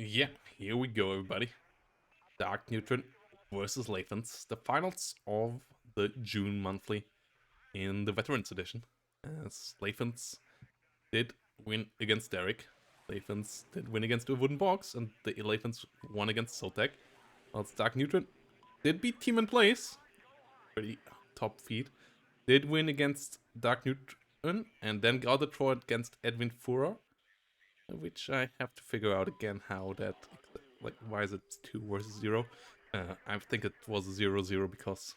Yeah, here we go, everybody. DarkNeutron versus Lathans, the finals of the June monthly in the Veterans Edition. As Lathans did win against Derek, Lathans did win against the Wooden Box, and the Lathans won against Soltec. Whilst DarkNeutron did beat Team in Place, pretty top feed, did win against DarkNeutron, and then got a draw against Edwin Furor, which I have to figure out again how that, like, why is it 2 versus 0? I think it was 0-0 because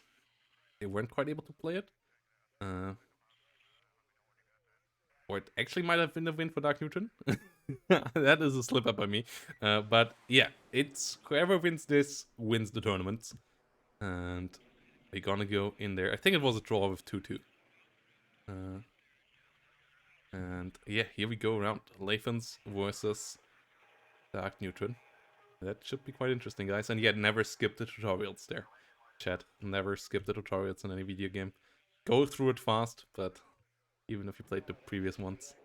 they weren't quite able to play it. Or it actually might have been a win for DarkNeutron. That is a slip up by me. But yeah, it's whoever wins this wins the tournament. And we're gonna go in there. I think it was a draw with 2-2. And yeah, here we go around Lathans versus DarkNeutron. That should be quite interesting, guys. And yeah, never skip the tutorials there. Chat, never skip the tutorials in any video game. Go through it fast, but even if you played the previous ones,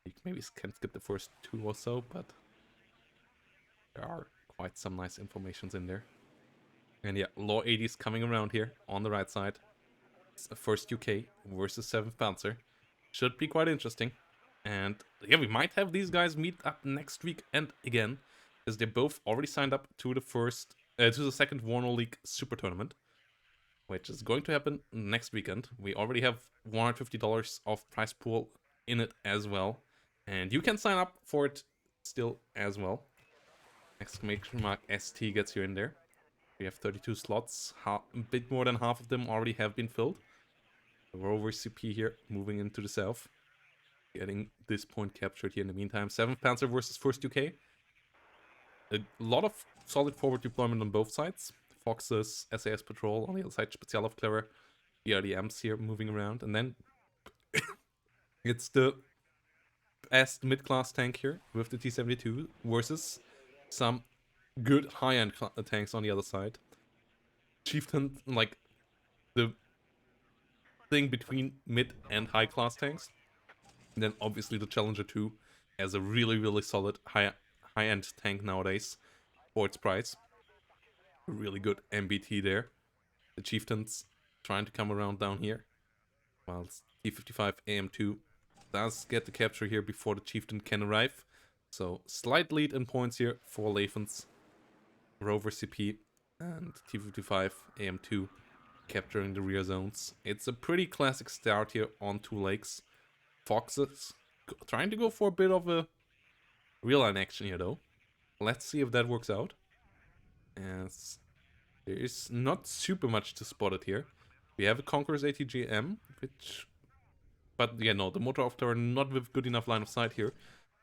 you maybe can skip the first 2 or so, but there are quite some nice informations in there. And yeah, Law 80 is coming around here on the right side. It's first UK versus 7th Panzer. Should be quite interesting. And yeah, we might have these guys meet up next week and again, because they both already signed up to the second WARNO League Super Tournament, which is going to happen next weekend. We already have $150 of prize pool in it as well, and you can sign up for it still as well. Exclamation mark ST gets you in there. We have 32 slots. A bit more than half of them already have been filled. Rover CP here moving into the south, getting this point captured here in the meantime. 7th Panzer versus 1st UK. A lot of solid forward deployment on both sides. Fox's SAS patrol on the other side, Spezialaufklärer, BRDMs here moving around. And then it's the best mid-class tank here with the T-72 versus some good high-end tanks on the other side. Chieftain, like the thing between mid and high-class tanks. And then obviously the Challenger 2 as a really solid high-end tank nowadays for its price. Really good MBT there. The Chieftains trying to come around down here, whilst T-55 AM2 does get the capture here before the Chieftain can arrive. So slight lead in points here for Lathans, Rover CP, and T-55 AM2 capturing the rear zones. It's a pretty classic start here on 2 lakes. Foxes trying to go for a bit of a real line action here though. Let's see if that works out, as there is not super much to spot it here. We have a Conqueror's ATGM, but yeah, no, the motor off turn not with good enough line of sight here,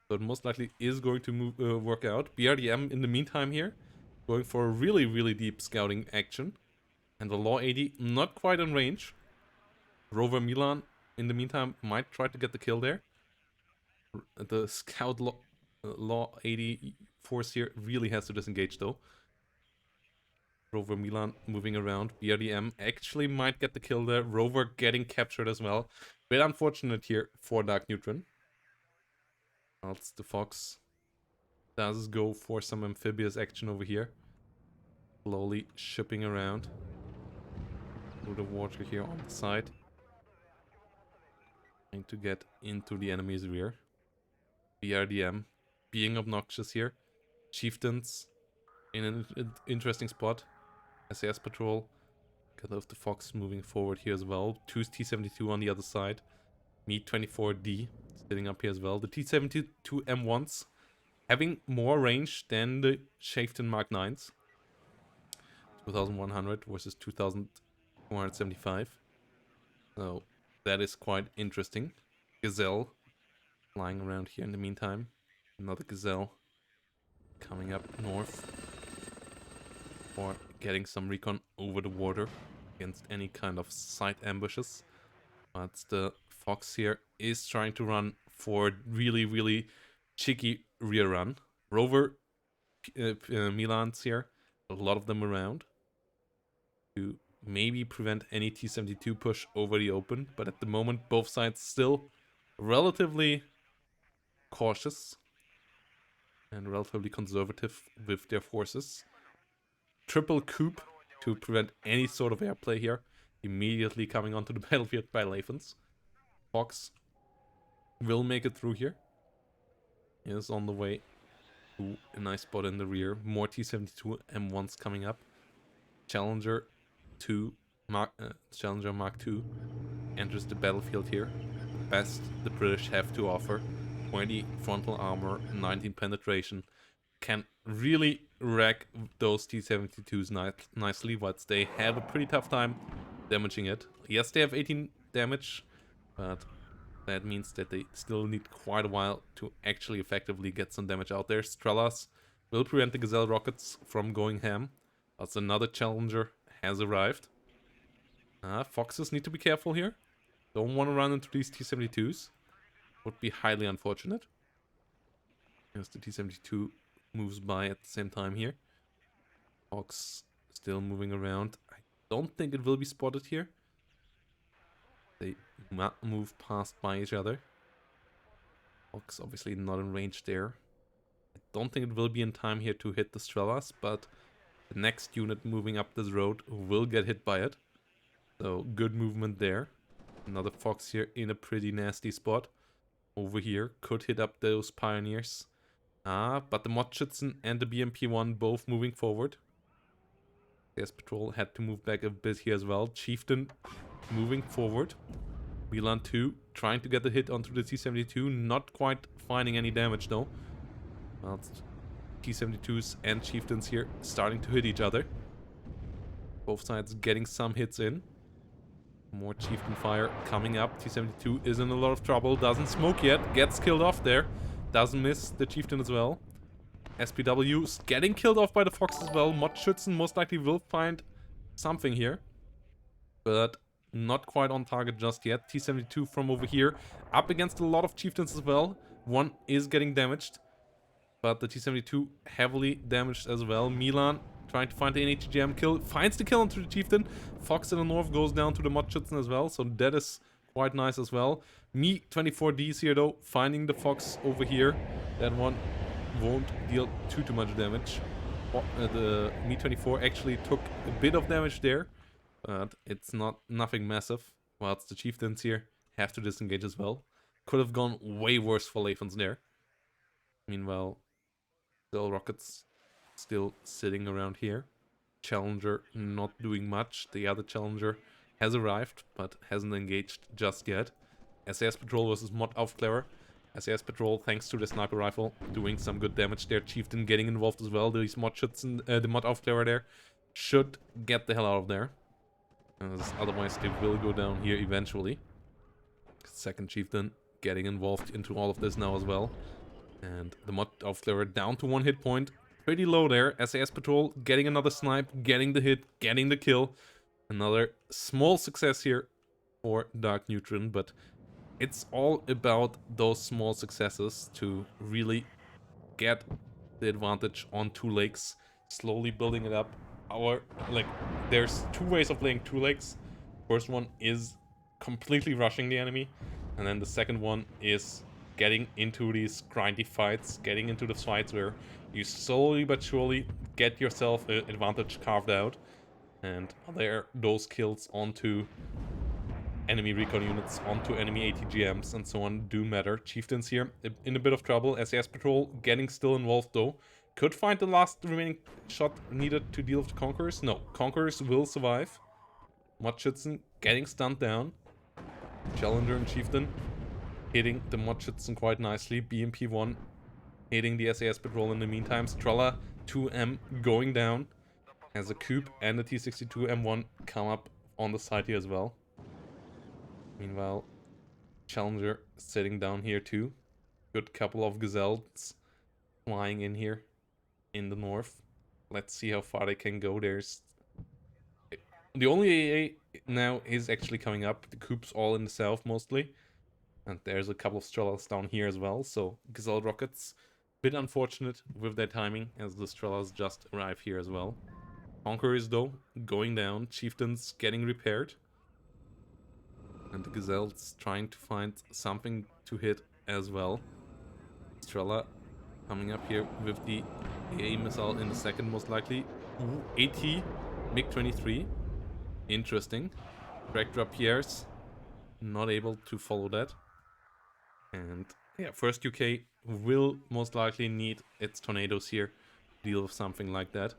so it most likely is going to work out. BRDM in the meantime here, going for a really deep scouting action, and the Law 80 not quite in range. Rover Milan in the meantime might try to get the kill there. The scout Law 80 force here really has to disengage though. Rover Milan moving around. BRDM actually might get the kill there. Rover getting captured as well. Bit unfortunate here for DarkNeutron. Whilst the Fox does go for some amphibious action over here. Slowly shipping around through the water here on the side. Trying to get into the enemy's rear. BRDM being obnoxious here. Chieftains in an interesting spot. SAS patrol. Got of the Fox moving forward here as well. 2 T-72 on the other side. Me-24D sitting up here as well. The T-72 M1s having more range than the Chieftain Mark 9s. 2100 versus 2475. So that is quite interesting. Gazelle flying around here in the meantime. Another Gazelle coming up north for getting some recon over the water against any kind of side ambushes. But the Fox here is trying to run for really cheeky rear run. Rover Milans here, a lot of them around to maybe prevent any T-72 push over the open, but at the moment both sides still relatively cautious. and relatively conservative with their forces. Triple coup to prevent any sort of airplay here. Immediately coming onto the battlefield by Lathans. Fox will make it through here. He is on the way to a nice spot in the rear. More T-72 M1s coming up. Challenger Mark II enters the battlefield here. Best the British have to offer. 20 frontal armor, 19 penetration. Can really wreck those T-72s nicely, but they have a pretty tough time damaging it. Yes, they have 18 damage, but that means that they still need quite a while to actually effectively get some damage out there. Strellas will prevent the Gazelle rockets from going ham. As another Challenger has arrived. Foxes need to be careful here. Don't want to run into these T-72s. Would be highly unfortunate. As the T-72 moves by at the same time here. Fox still moving around. I don't think it will be spotted here. They move past by each other. Fox obviously not in range there. I don't think it will be in time here to hit the Strellas, but the next unit moving up this road will get hit by it. So good movement there. Another Fox here in a pretty nasty spot. Over here, could hit up those Pioneers. But the Motschützen and the BMP-1 both moving forward. SAS Patrol had to move back a bit here as well. Chieftain moving forward. Milan 2 trying to get the hit onto the T-72. Not quite finding any damage though. Well, T-72s and Chieftains here starting to hit each other. Both sides getting some hits in. More Chieftain fire coming up. T-72 is in a lot of trouble. Doesn't smoke yet. Gets killed off there. Doesn't miss the Chieftain as well. SPW's getting killed off by the Fox as well. Motschützen most likely will find something here. But not quite on target just yet. T-72 from over here. Up against a lot of Chieftains as well. One is getting damaged. But the T-72 heavily damaged as well. Milan trying to find the NHGM kill. Finds the kill onto the Chieftain. Fox in the north goes down to the Motschützen as well. So that is quite nice as well. Me-24Ds here though. Finding the Fox over here. That one won't deal too much damage. The Me-24 actually took a bit of damage there. But it's nothing massive. Whilst the Chieftains here have to disengage as well. Could have gone way worse for Lathans there. Meanwhile, the rockets still sitting around here. Challenger not doing much. The other Challenger has arrived, but hasn't engaged just yet. SAS Patrol versus Mod Aufklärer. SAS Patrol, thanks to the sniper rifle, doing some good damage there. Chieftain getting involved as well. These Motschützen, the Mod Aufklärer there, should get the hell out of there. Otherwise they will go down here eventually. Second Chieftain getting involved into all of this now as well. And the Mod Aufklärer down to 1 hit point. Pretty low there. SAS Patrol getting another snipe, getting the hit, getting the kill. Another small success here for DarkNeutron, but it's all about those small successes to really get the advantage on two lakes, slowly building it up. There's two ways of playing two lakes. First one is completely rushing the enemy, and then the second one is getting into these grindy fights, getting into the fights where you slowly but surely get yourself an advantage carved out, and there those kills onto enemy recon units, onto enemy ATGMs and so on do matter. Chieftains here in a bit of trouble. SAS Patrol getting still involved though. Could find the last remaining shot needed to deal with the Conquerors. No, Conquerors will survive. Motschützen getting stunned down. Challenger and Chieftain hitting the Motschützen quite nicely. BMP-1 hitting the SAS Patrol in the meantime. Strela 2M going down as a coup, and the T-62 M1 come up on the side here as well. Meanwhile, Challenger sitting down here too. Good couple of Gazelles flying in here in the north. Let's see how far they can go. There's the only AA now is actually coming up. The coup's all in the south mostly. And there's a couple of Strellas down here as well. So Gazelle rockets, bit unfortunate with their timing as the Strellas just arrive here as well. Conquerors though going down. Chieftains getting repaired. And the Gazelles trying to find something to hit as well. Strela Coming up here with the AA missile in the second, most likely. Ooh, AT, MiG-23. Interesting. Tractor Pierre's not able to follow that. And yeah, first UK will most likely need its tornadoes here to deal with something like that.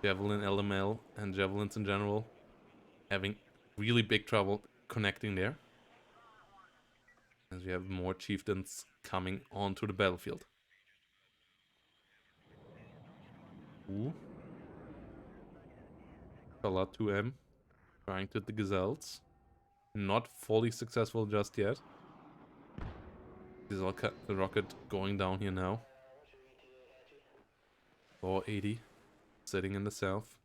Javelin LML and javelins in general having really big trouble connecting there. As we have more chieftains coming onto the battlefield. Ooh. Kala 2M trying to hit the gazelles. Not fully successful just yet. The rocket going down here now. 480 sitting in the south.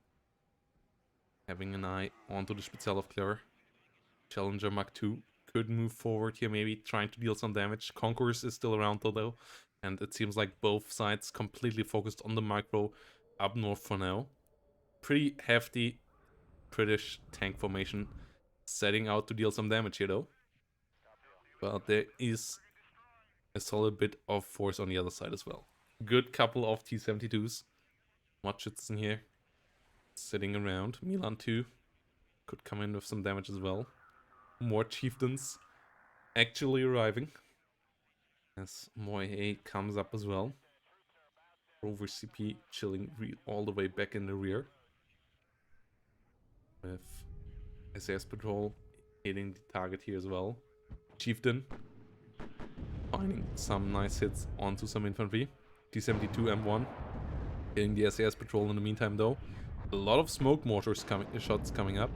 Having an eye onto the Spitzellaufklärer. Challenger Mach 2 could move forward here, maybe trying to deal some damage. Conquerors is still around though, and it seems like both sides completely focused on the micro up north for now. Pretty hefty British tank formation setting out to deal some damage here though. But there is a solid bit of force on the other side as well. Good couple of T-72s. Machitson here sitting around. Milan 2 could come in with some damage as well. More chieftains actually arriving. As Moe comes up as well. Rover CP chilling all the way back in the rear. With SAS patrol hitting the target here as well. Chieftain finding some nice hits onto some infantry. T-72 M1 hitting the SAS patrol in the meantime though. A lot of smoke mortars shots coming up.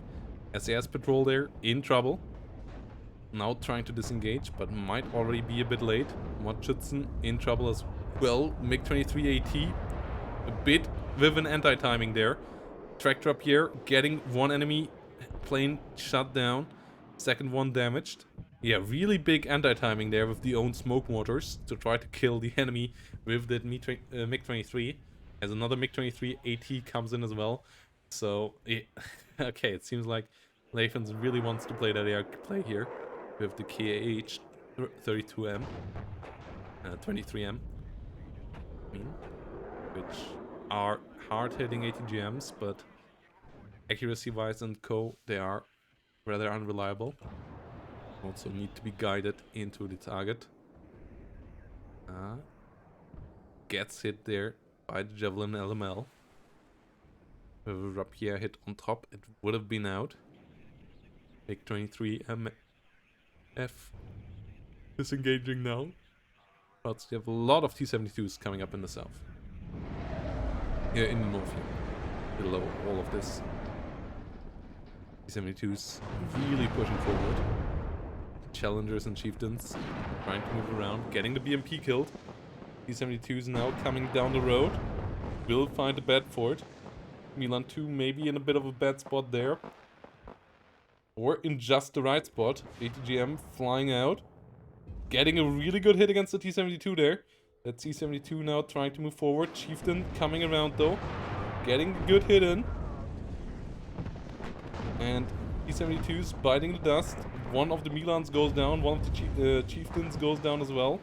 SAS patrol there in trouble. Now trying to disengage, but might already be a bit late. Machitson in trouble as well. MiG-23 AT a bit with an anti-timing there. Tractor Pierre getting one enemy plane shut down. Second one damaged. Yeah, really big anti-timing there with the own smoke mortars to try to kill the enemy with that MiG-23. As another MiG-23 AT comes in as well. So, yeah. Okay, it seems like Lathans really wants to play that air play here. With the KAH 32M. 23M. I mean, which are hard-hitting ATGMs, but accuracy-wise and co, they are rather unreliable. Also need to be guided into the target. Gets hit there by the Javelin LML. With a rapier hit on top, it would have been out. MiG-23 MF disengaging now. But we have a lot of T-72s coming up in the south. Here in the north here. Below all of this. T-72s really pushing forward. Challengers and chieftains trying to move around, getting the BMP killed. T-72s now coming down the road. Will find a bed for it. Milan 2 maybe in a bit of a bad spot there. Or in just the right spot. ATGM flying out. Getting a really good hit against the T-72 there. That T-72 now trying to move forward. Chieftain coming around though. Getting a good hit in. And T-72's biting the dust. One of the Milans goes down. One of the Chieftains goes down as well.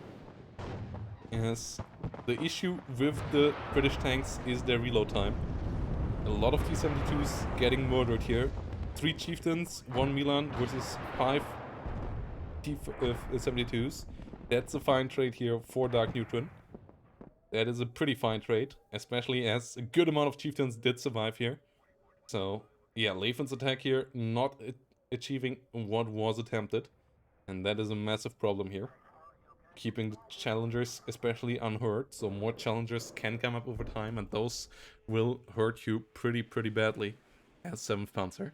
Yes, the issue with the British tanks is their reload time. A lot of T-72s getting murdered here. 3 Chieftains, 1 Milan versus 5 T-72s. That's a fine trade here for DarkNeutron. That is a pretty fine trade, especially as a good amount of Chieftains did survive here. So, yeah, Lathan's attack here not achieving what was attempted. And that is a massive problem here. Keeping the challengers especially unhurt, so more challengers can come up over time, and those will hurt you pretty badly as 7th Panzer.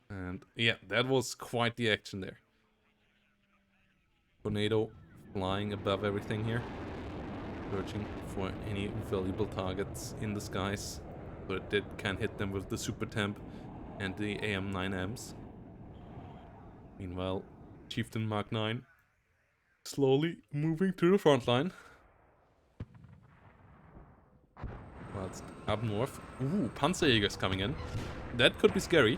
And yeah, that was quite the action there. Tornado flying above everything here, searching for any valuable targets in the skies, so it can hit them with the Super Temp and the AM-9Ms. Meanwhile, Chieftain Mark 9 slowly moving to the front line. Whilst up north, ooh, Panzerjägers coming in. That could be scary.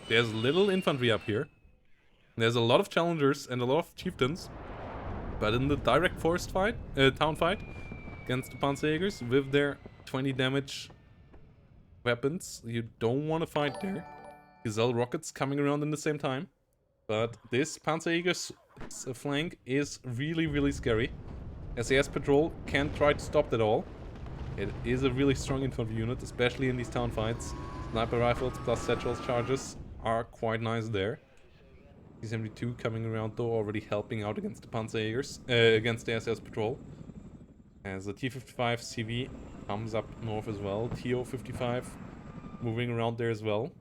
There's little infantry up here. There's a lot of challengers and a lot of chieftains. But in the direct forest fight, town fight, against the Panzerjägers, with their 20 damage weapons, you don't want to fight there. Gazelle rockets coming around in the same time. But this Panzerjäger's flank is really, really scary. SAS patrol can't try to stop that all. It is a really strong infantry unit, especially in these town fights. Sniper rifles plus satchels charges are quite nice there. T-72 coming around though, already helping out against the Panzerjägers, against the SAS patrol. As the T-55 CV comes up north as well. TO-55 moving around there as well.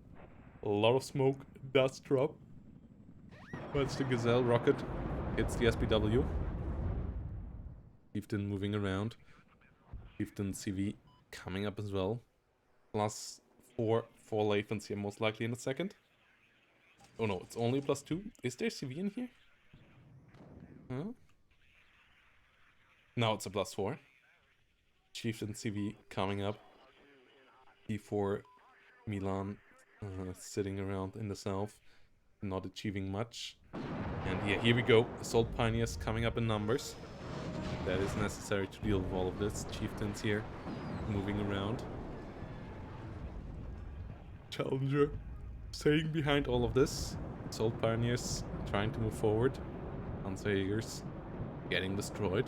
A lot of smoke does drop. Once the Gazelle rocket hits the SPW. Chieftain moving around. Chieftain CV coming up as well. Plus 4 for Lathans here, most likely in a second. Oh no, it's only +2. Is there CV in here? Huh? No, it's a +4. Chieftain CV coming up. P4 Milan sitting around in the south, not achieving much. And yeah, here we go. Assault Pioneers coming up in numbers. That is necessary to deal with all of this. Chieftains here moving around. Challenger staying behind all of this. Assault Pioneers trying to move forward. Panzerjägers getting destroyed.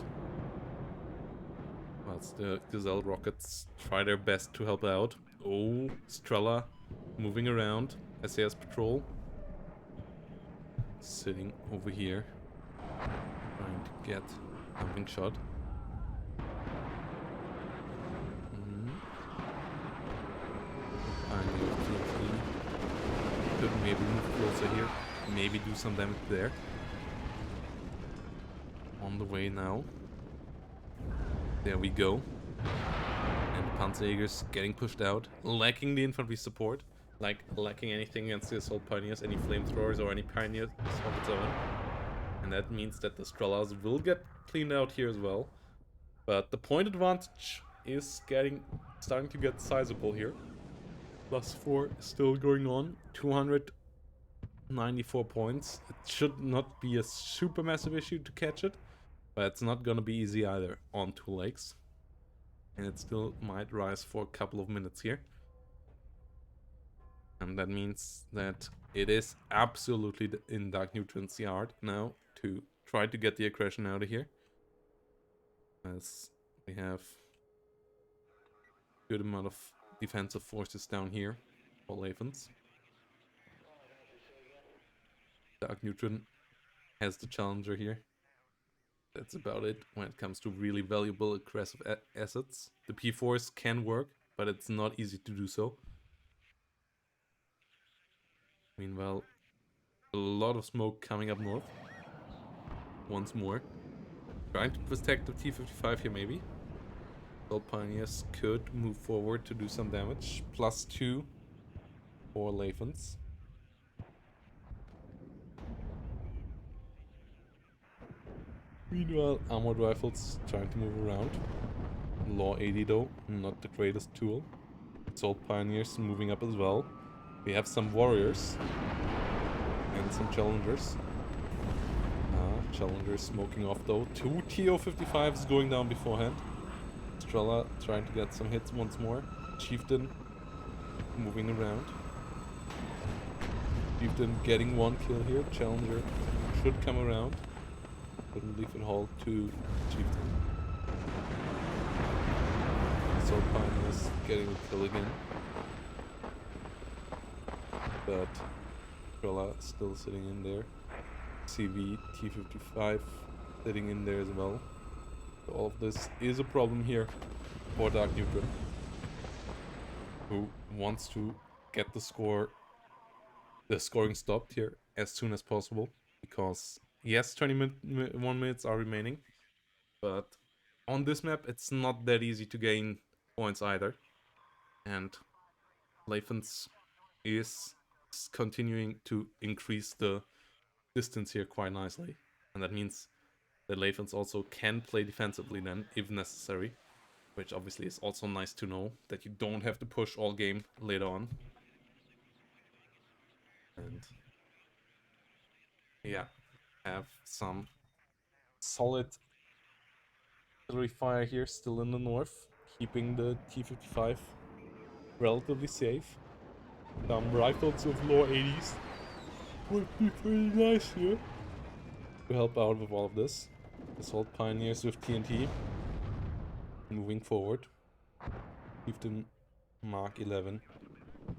Whilst the Gazelle rockets try their best to help out. Oh, Strela moving around. SAS patrol sitting over here, trying to get something shot. Could maybe move closer here, maybe do some damage there. On the way now. There we go. And Panzerjägers getting pushed out, lacking the infantry support, like lacking anything against the Assault Pioneers, any flamethrowers or any Pioneers of its own. And that means that the Strelas will get cleaned out here as well. But the point advantage is starting to get sizable here. +4 is still going on. 294 points. It should not be a super massive issue to catch it. But it's not gonna be easy either on 2 lakes. And it still might rise for a couple of minutes here. And that means that it is absolutely in DarkNeutron's yard now to try to get the aggression out of here. As we have a good amount of defensive forces down here for Lathans. DarkNeutron has the Challenger here. That's about it when it comes to really valuable aggressive assets. The P4s can work, but it's not easy to do so. Meanwhile, a lot of smoke coming up north. Once more. Trying to protect the T-55 here maybe. Assault Pioneers could move forward to do some damage. +2 for Lathans. Meanwhile, armored rifles trying to move around. Law 80 though, not the greatest tool. Assault Pioneers moving up as well. We have some warriors. And some challengers. Challengers smoking off though. 2 TO-55s going down beforehand. Strela trying to get some hits once more. Chieftain moving around. Chieftain getting 1 kill here. Challenger should come around. Couldn't leave it hold to Chieftain. Assault Pioneers getting a kill again. But Strela still sitting in there. CV, T-55 sitting in there as well. So all of this is a problem here for DarkNeutron, who wants to get the scoring stopped here as soon as possible, because yes, 21 minutes are remaining, but on this map it's not that easy to gain points either, and Lathans is continuing to increase the distance here quite nicely, and that means that Lathans also can play defensively then, if necessary, which obviously is also nice to know, that you don't have to push all game later on. And yeah, have some solid artillery fire here still in the north, keeping the T-55 relatively safe. Some rifles with low 80s would be pretty nice here to help out with all of this. Assault Pioneers with TNT moving forward. Chieftain Mark 11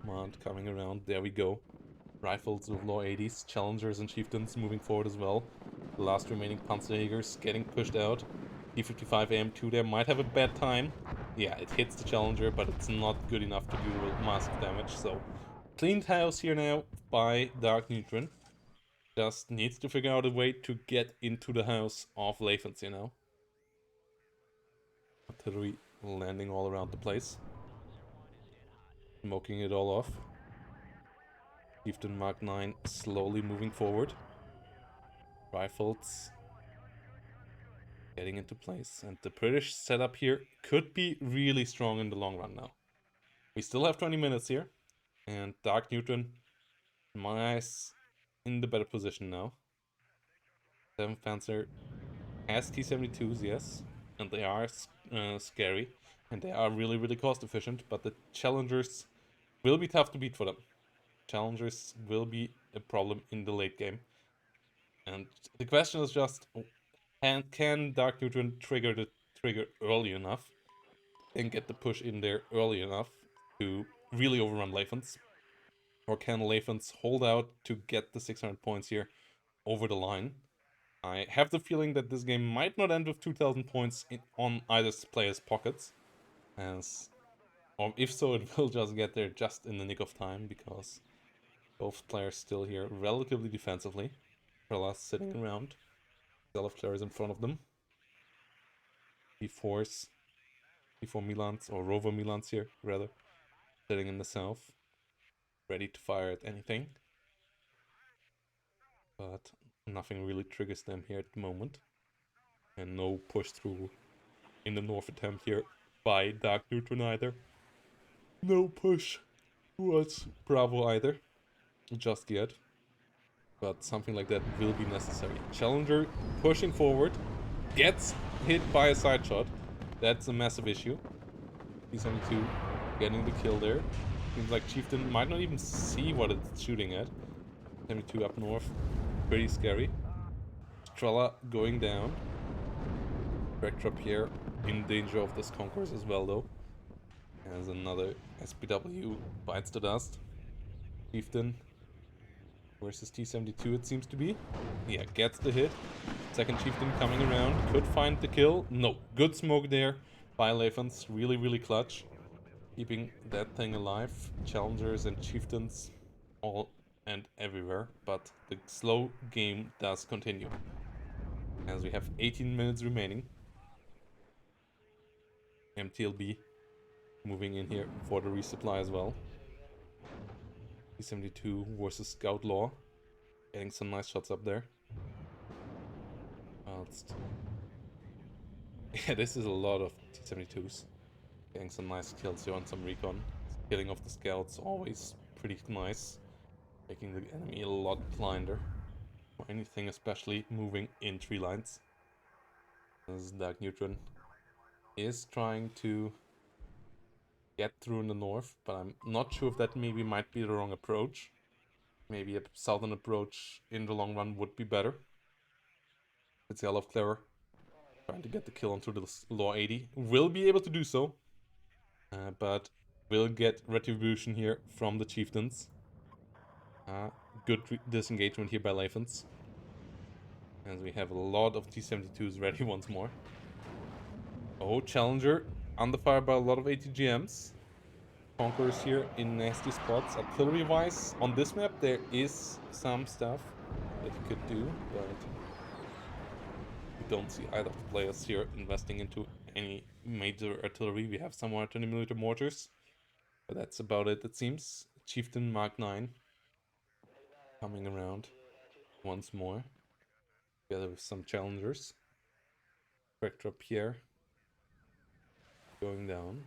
command coming around. There we go. Rifles with low 80s, Challengers and Chieftains moving forward as well. The last remaining Panzerjägers getting pushed out. T-55 AM2 there might have a bad time. Yeah, it hits the Challenger, but it's not good enough to do massive damage. So, cleaned house here now by DarkNeutron. Just needs to figure out a way to get into the house of Lathans, you know. Artillery landing all around the place. Smoking it all off. Chieftain Mark 9 slowly moving forward. Rifles getting into place. And the British setup here could be really strong in the long run now. We still have 20 minutes here. And DarkNeutron, in my eyes, in the better position now. 7th Panzer has T-72s, yes. And they are scary. And they are really, really cost efficient. But the Challengers will be tough to beat for them. Challengers will be a problem in the late game. And the question is just, can DarkNeutron trigger the trigger early enough and get the push in there early enough to really overrun Lathans? Or can Lathans hold out to get the 600 points here over the line? I have the feeling that this game might not end with 2000 points on either player's pockets. Or if so, it will just get there just in the nick of time, because both players still here relatively defensively. Perlas sitting around. Zelov is in front of them. B4s. B4 Milans, or Rover Milans here, rather. Sitting in the south. Ready to fire at anything. But nothing really triggers them here at the moment. And no push through in the north attempt here by DarkNeutron either. No push towards Bravo either. Just yet. But something like that will be necessary. Challenger pushing forward. Gets hit by a side shot. That's a massive issue. T-72 getting the kill there. Seems like Chieftain might not even see what it's shooting at. 72 up north. Pretty scary. Strela going down. Backdrop here in danger of this concourse as well though. As another SPW bites the dust. Chieftain versus T-72 it seems to be. Yeah, gets the hit. Second Chieftain coming around. Could find the kill. No, good smoke there by Lathans. Really, really clutch. Keeping that thing alive. Challengers and Chieftains all and everywhere. But the slow game does continue. As we have 18 minutes remaining. MTLB moving in here for the resupply as well. T-72 versus Scout Law. Getting some nice shots up there. Yeah, this is a lot of T-72s. Getting some nice kills here on some recon. Killing off the scouts, always pretty nice. Making the enemy a lot blinder. Or anything, especially moving in tree lines. This DarkNeutron is trying to get through in the north, but I'm not sure if that maybe might be the wrong approach. Maybe a southern approach in the long run would be better. It's Yellow Clever trying to get the kill onto the Law 80. Will be able to do so, but will get retribution here from the Chieftains. Good disengagement here by Lathans. As we have a lot of T-72s ready once more. Oh, Challenger under fire by a lot of ATGMs. Conquerors here in nasty spots. Artillery-wise, on this map there is some stuff that you could do, but we don't see either of the players here investing into any major artillery. We have some 120mm mortars, but that's about it seems. Chieftain Mark 9 coming around once more, together with some Challengers. Backdrop here going down.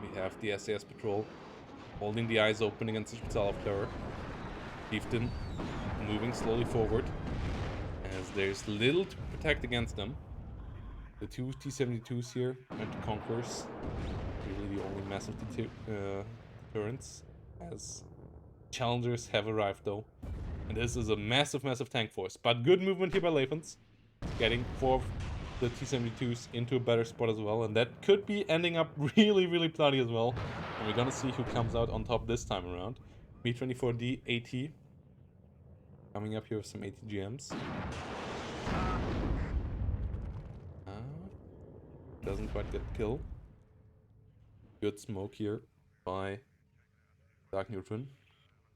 We have the SAS patrol holding the eyes open against the Spital of Terror. Chieftain moving slowly forward, as there's little to protect against them. The two T-72s here, anti-conquerors, really the only massive deterrents, as challengers have arrived though. And this is a massive, massive tank force. But good movement here by Lathans, getting 4 of the T-72s into a better spot as well. And that could be ending up really, really bloody as well. And we're gonna see who comes out on top this time around. Me-24D AT coming up here with some ATGMs. Doesn't quite get the kill. Good smoke here by DarkNeutron.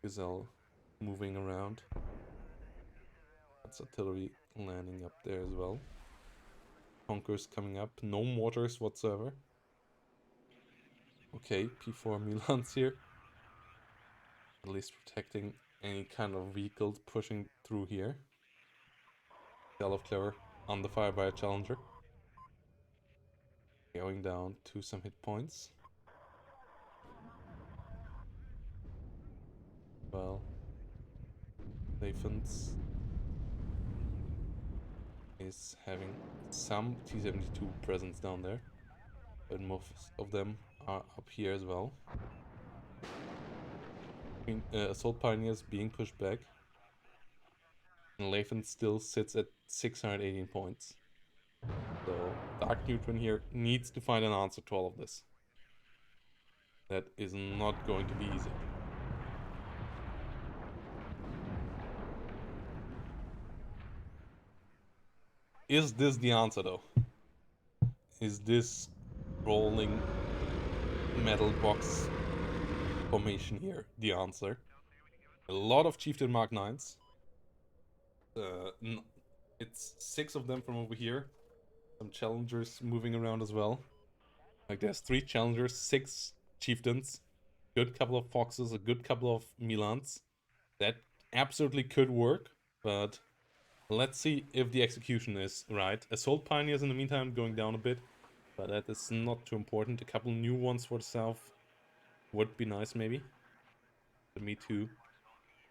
Gazelle moving around. That's artillery landing up there as well. Conquerors coming up. No mortars whatsoever. Okay, P4 Milans here. At least protecting any kind of vehicles pushing through here. Shell of Clever under fire by a Challenger. Going down to some hit points. Well, Lathans is having some T-72 presence down there, but most of them are up here as well. Assault Pioneers being pushed back, and Lathans still sits at 618 points. So DarkNeutron here needs to find an answer to all of this. That is not going to be easy. Is this the answer though? Is this rolling metal box formation here the answer? A lot of Chieftain Mark 9s. It's 6 of them from over here. Some Challengers moving around as well. Like there's 3 Challengers, 6 Chieftains, good couple of Foxes, a good couple of Milans. That absolutely could work, but let's see if the execution is right. Assault Pioneers in the meantime going down a bit, but that is not too important. A couple new ones for the south would be nice maybe. But Me Too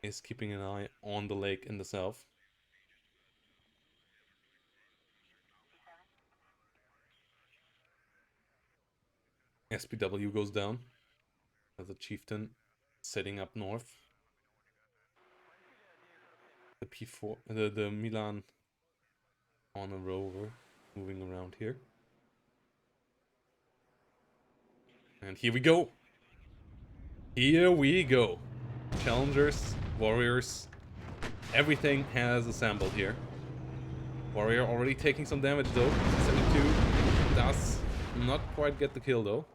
is keeping an eye on the lake in the south. SPW goes down as a Chieftain setting up north. The P4, the Milan on a rover moving around here. And here we go. Here we go. Challengers, warriors, everything has assembled here. Warrior already taking some damage though. 72 does not quite get the kill though.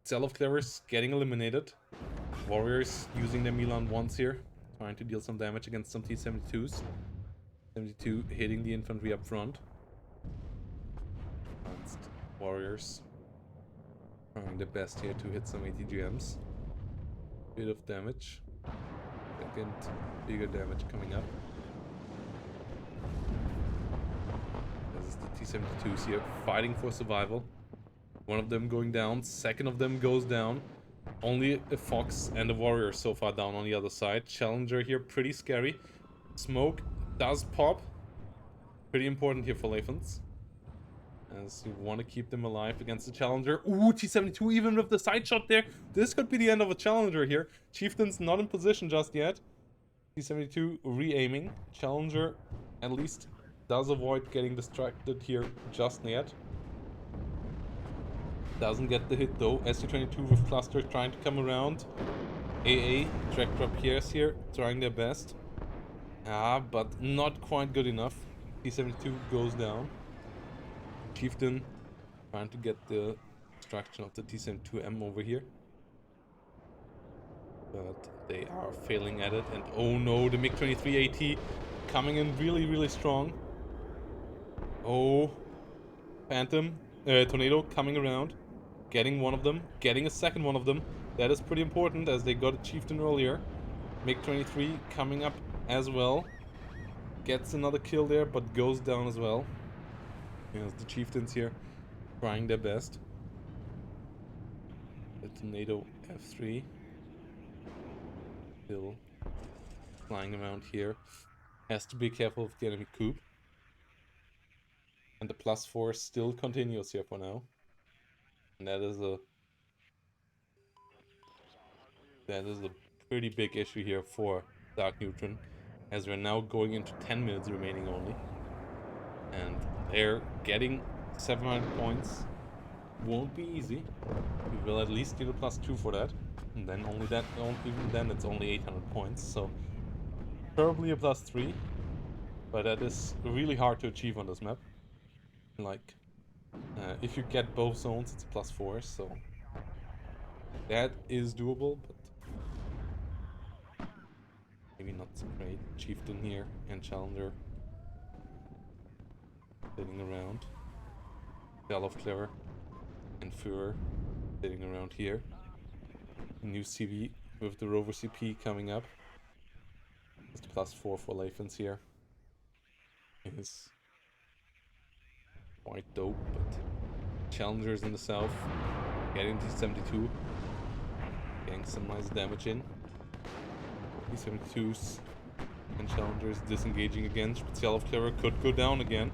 Cell of Clevers getting eliminated. Warriors using their Milan once here, trying to deal some damage against some T-72s. 72 hitting the infantry up front. Advanced warriors trying their best here to hit some ATGMs. Bit of damage. Second bigger damage coming up. This is the T-72s here fighting for survival. One of them going down, second of them goes down. Only a Fox and a Warrior so far down on the other side. Challenger here, pretty scary. Smoke does pop. Pretty important here for Lathans, as you want to keep them alive against the Challenger. Ooh, T-72 even with the side shot there. This could be the end of a Challenger here. Chieftain's not in position just yet. T-72 re-aiming. Challenger at least does avoid getting distracted here just yet. Doesn't get the hit though. SU-22 with cluster trying to come around. AA, track drop here, trying their best. But not quite good enough. T-72 goes down. Chieftain trying to get the destruction of the T-72M over here. But they are failing at it. And oh no, the MiG-23 AT coming in really, really strong. Oh, Phantom, Tornado coming around. Getting one of them, getting a second one of them. That is pretty important as they got a Chieftain earlier. MiG-23 coming up as well. Gets another kill there, but goes down as well. Yes, the Chieftains here trying their best. The Tornado F3 still flying around here. Has to be careful of the enemy coup. And the +4 still continues here for now. And that is a pretty big issue here for DarkNeutron, as we're now going into 10 minutes remaining only. And they're getting 700 points. Won't be easy. We will at least get a +2 for that. And then even then it's only 800 points, so probably a +3. But that is really hard to achieve on this map. Like, if you get both zones, it's a +4, so that is doable, but maybe not so great. Chieftain here and Challenger sitting around. Bell of Clever and Führer sitting around here. New CV with the Rover CP coming up. It's +4 for Lathans here. Is quite dope, but Challengers in the south getting to 72, getting some nice damage in. These 72s and Challengers disengaging again. Spezial of Clever could go down again.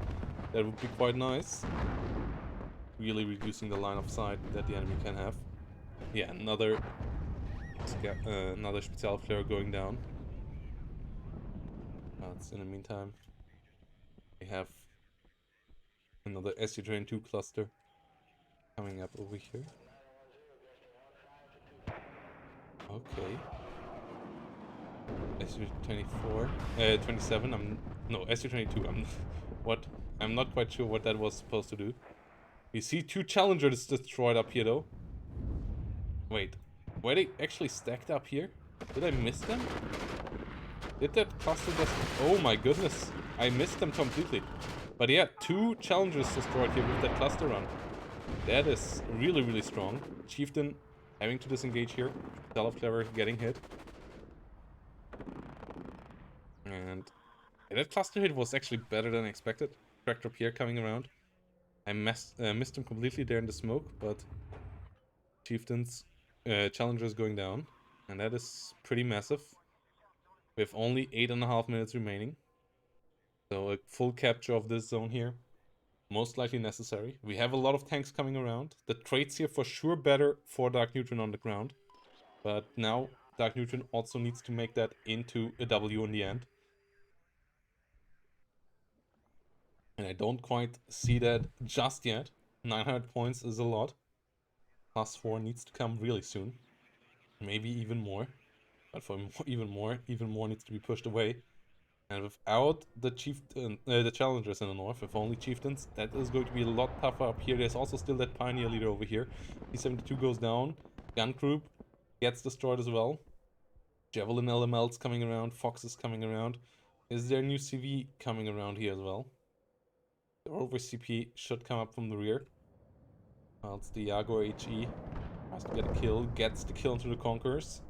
That would be quite nice. Really reducing the line of sight that the enemy can have. Yeah, another Spezial of Clever going down. But in the meantime, we have another SU-22 cluster coming up over here. Okay. SU-24, 27, SU-22, I'm not quite sure what that was supposed to do. We see 2 Challengers destroyed up here though. Wait, were they actually stacked up here? Did I miss them? Did that cluster just... Oh my goodness, I missed them completely. But yeah, 2 Challengers destroyed here with that cluster run. That is really, really strong. Chieftain having to disengage here. Spezial of Clever getting hit. And that cluster hit was actually better than expected. Tractor Pierre coming around. I missed him completely there in the smoke, but Chieftain's Challengers going down. And that is pretty massive. With only 8.5 minutes remaining. So a full capture of this zone here. Most likely necessary. We have a lot of tanks coming around. The traits here for sure better for DarkNeutron on the ground. But now DarkNeutron also needs to make that into a W in the end. And I don't quite see that just yet. 900 points is a lot. +4 needs to come really soon. Maybe even more. But for even more needs to be pushed away. And without the the Challengers in the north, with only Chieftains, that is going to be a lot tougher up here. There's also still that Pioneer leader over here. P-72 goes down. Gun group gets destroyed as well. Javelin LML's coming around. Fox is coming around. Is there a new CV coming around here as well? The Rover CP should come up from the rear. It's the Jaguar HE. Has to get a kill. Gets the kill into the Conquerors.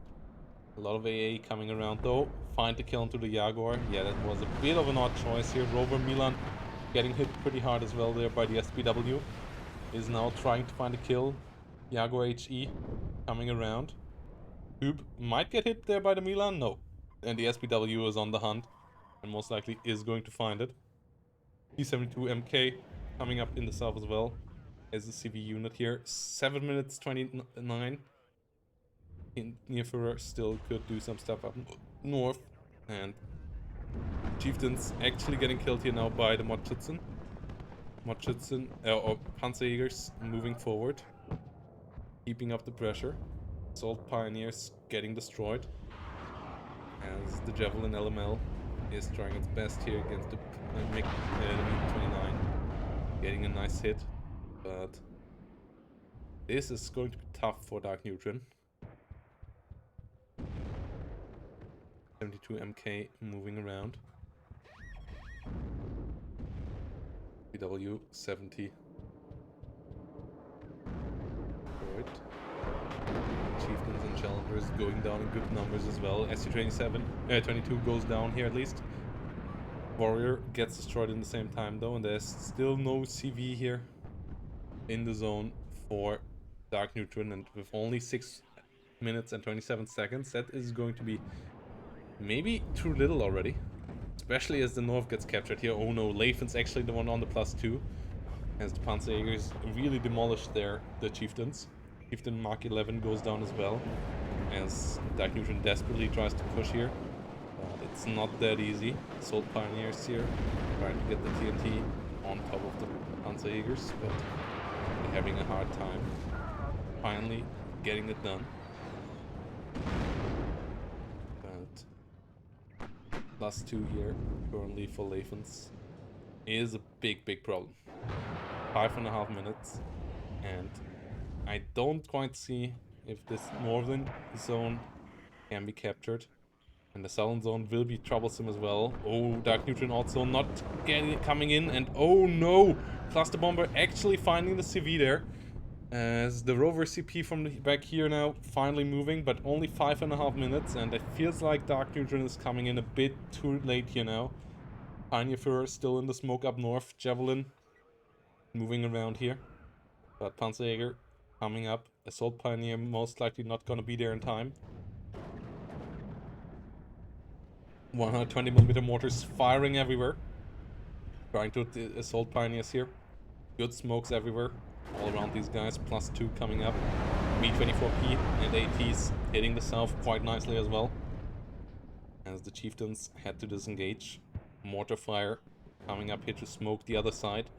A lot of AA coming around though. Find the kill into the Jaguar. Yeah, that was a bit of an odd choice here. Rover Milan getting hit pretty hard as well there by the SPW. Is now trying to find a kill. Jaguar HE coming around. Cube might get hit there by the Milan. No. And the SPW is on the hunt. And most likely is going to find it. P-72 MK coming up in the south as well. As a CV unit here. 7 minutes 29. Near Führer still could do some stuff up north. And Chieftains actually getting killed here now by the Mordschützen. Or Panzerjägers moving forward. Keeping up the pressure. Assault Pioneers getting destroyed. As the Javelin LML is trying its best here against the MiG-29. Getting a nice hit. But this is going to be tough for DarkNeutron. 72 MK moving around. PW 70. Good. Chieftains and Challengers going down in good numbers as well. SU-22 goes down here at least. Warrior gets destroyed in the same time though, and there's still no CV here in the zone for DarkNeutron, and with only 6 minutes and 27 seconds, that is going to be maybe too little already. Especially as the North gets captured here. Oh no, Lathans actually the one on the +2. As the Panzerjägers really demolished the Chieftains. Chieftain Mark 11 goes down as well. As DarkNeutron desperately tries to push here. It's not that easy. Assault Pioneers here trying to get the TNT on top of the Panzerjägers, but they're having a hard time finally getting it done. But +2 here currently for Lathans is a big problem. 5.5 minutes, and I don't quite see if this northern zone can be captured. And the southern zone will be troublesome as well. Oh, DarkNeutron also not coming in, and oh no! Cluster Bomber actually finding the CV there. As the rover CP from the back here now finally moving, but only 5.5 minutes, and it feels like DarkNeutron is coming in a bit too late here now. Pioneer Führer still in the smoke up north. Javelin moving around here. But Panzerjäger coming up. Assault Pioneer most likely not gonna be there in time. 120mm mortars firing everywhere. Trying to hit the Assault Pioneers here. Good smokes everywhere. All around these guys. +2 coming up. B-24P and ATs hitting the south quite nicely as well. As the Chieftains had to disengage. Mortar fire coming up here to smoke the other side.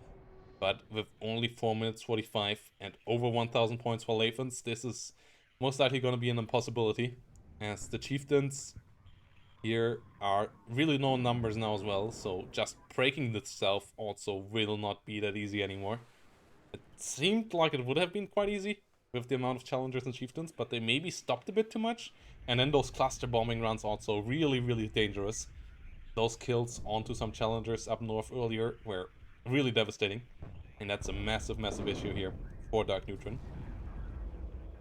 But with only 4 minutes 45 and over 1000 points for Lathans, this is most likely going to be an impossibility. As the Chieftains here are really low numbers now as well, so just breaking the south also will not be that easy anymore. It seemed like it would have been quite easy with the amount of challengers and chieftains, but they maybe stopped a bit too much. And then those cluster bombing runs also really dangerous. Those kills onto some challengers up north earlier were really devastating. And that's a massive issue here for DarkNeutron.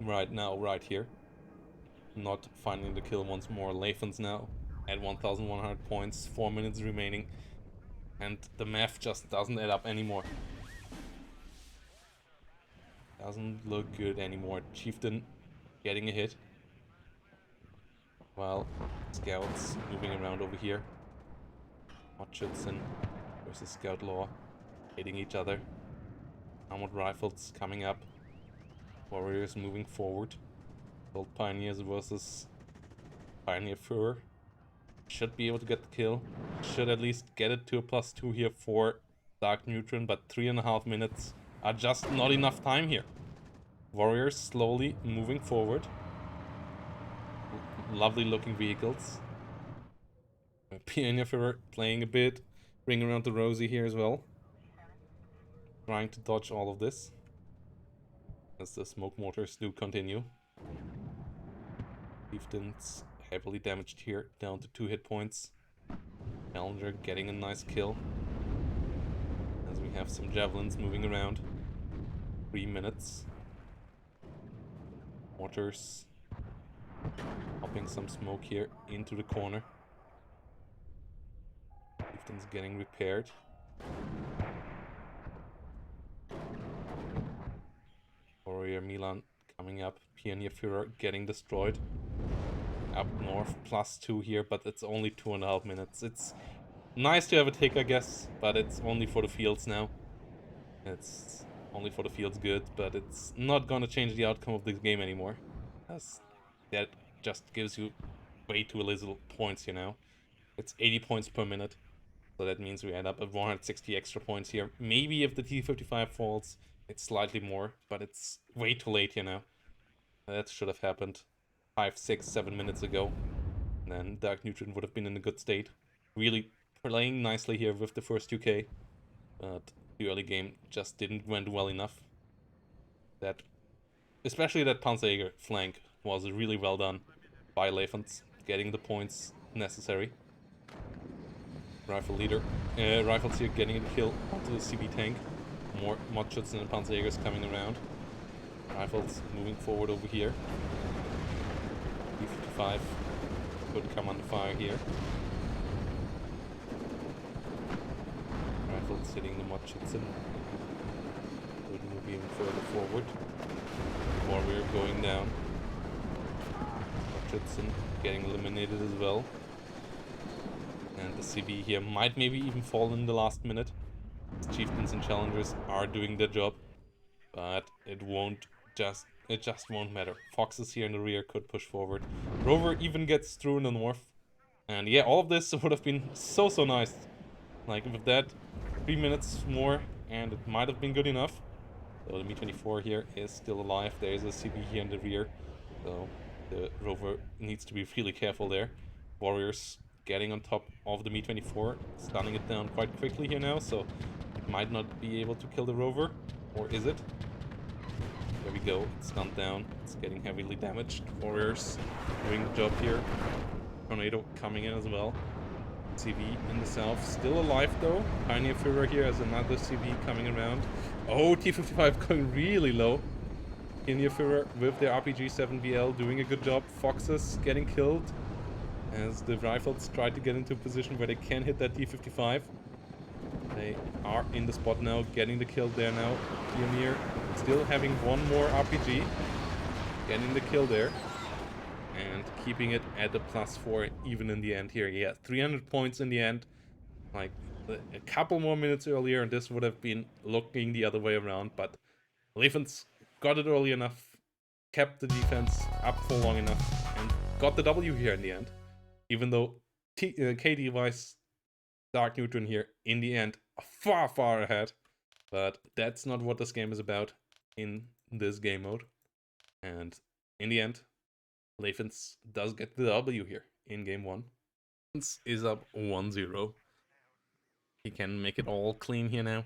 Right now, right here. Not finding the kill once more. Lathans now at 1100 points, 4 minutes remaining. And the math just doesn't add up anymore. Doesn't look good anymore. Chieftain getting a hit. While scouts moving around over here. Hutchinson versus Scout Law hitting each other. Armored rifles coming up. Warriors moving forward. Old Pioneers versus Pioneer Führer. Should be able to get the kill. Should at least get it to a +2 here for DarkNeutron, but 3.5 minutes are just not enough time here. Warriors slowly moving forward. Lovely looking vehicles. Pioneer Führer playing a bit. Ring around the rosy here as well. Trying to dodge all of this. As the smoke mortars do continue. Chieftains heavily damaged here, down to 2 hit points. Challenger getting a nice kill. As we have some javelins moving around. 3 minutes. Mortars popping some smoke here into the corner. Chieftains getting repaired. Warrior Milan coming up. Pioneer Führer getting destroyed. Up north, +2 here, but it's only 2.5 minutes. It's nice to have a tick, I guess, but it's only for the fields now. It's only for the fields good, but it's not gonna change the outcome of this game anymore. As that just gives you way too little points, you know. It's 80 points per minute, so that means we end up at 160 extra points here. Maybe if the T-55 falls, it's slightly more, but it's way too late, you know. That should have happened 5, 6, 7 minutes ago. And then DarkNeutron would have been in a good state. Really playing nicely here with the first 2K. But the early game just didn't went well enough. That, especially that Panzerjäger flank was really well done by Lathans, getting the points necessary. Rifle leader, rifles here getting the kill onto the CB tank. More Modschützen and Panzerjägers coming around. Rifles moving forward over here. B-55 couldn't come under fire here. Rifles hitting the Modschützen. Couldn't move even further forward. Warrior going down. Modschützen getting eliminated as well. And the CB here might maybe even fall in the last minute. Chieftains and challengers are doing their job, but it just won't matter. Foxes here in the rear could push forward. Rover even gets through in the north. And yeah, all of this would have been so nice. Like with that, 3 minutes more, and it might have been good enough. So the Mi-24 here is still alive. There is a CB here in the rear. So the Rover needs to be really careful there. Warriors getting on top of the Mi-24, stunning it down quite quickly here now, so it might not be able to kill the Rover. Or is it? There we go, it's stunned down. It's getting heavily damaged. Warriors doing the job here. Tornado coming in as well. CV in the south, still alive though. Pioneer Führer here has another CV coming around. Oh, T-55 going really low. Pioneer Führer with their RPG-7BL doing a good job. Foxes getting killed as the rifles try to get into a position where they can hit that T-55. They are in the spot now, getting the kill there now. Pioneer still having one more RPG, getting the kill there. And keeping it at the +4 even in the end here. Yeah, 300 points in the end. Like, a couple more minutes earlier and this would have been looking the other way around. But Lathans got it early enough, kept the defense up for long enough, and got the W here in the end. Even though KD Vice DarkNeutron here in the end far ahead. But that's not what this game is about in this game mode. And in the end, Lathans does get the W here in game 1. Lathans is up 1-0. He can make it all clean here now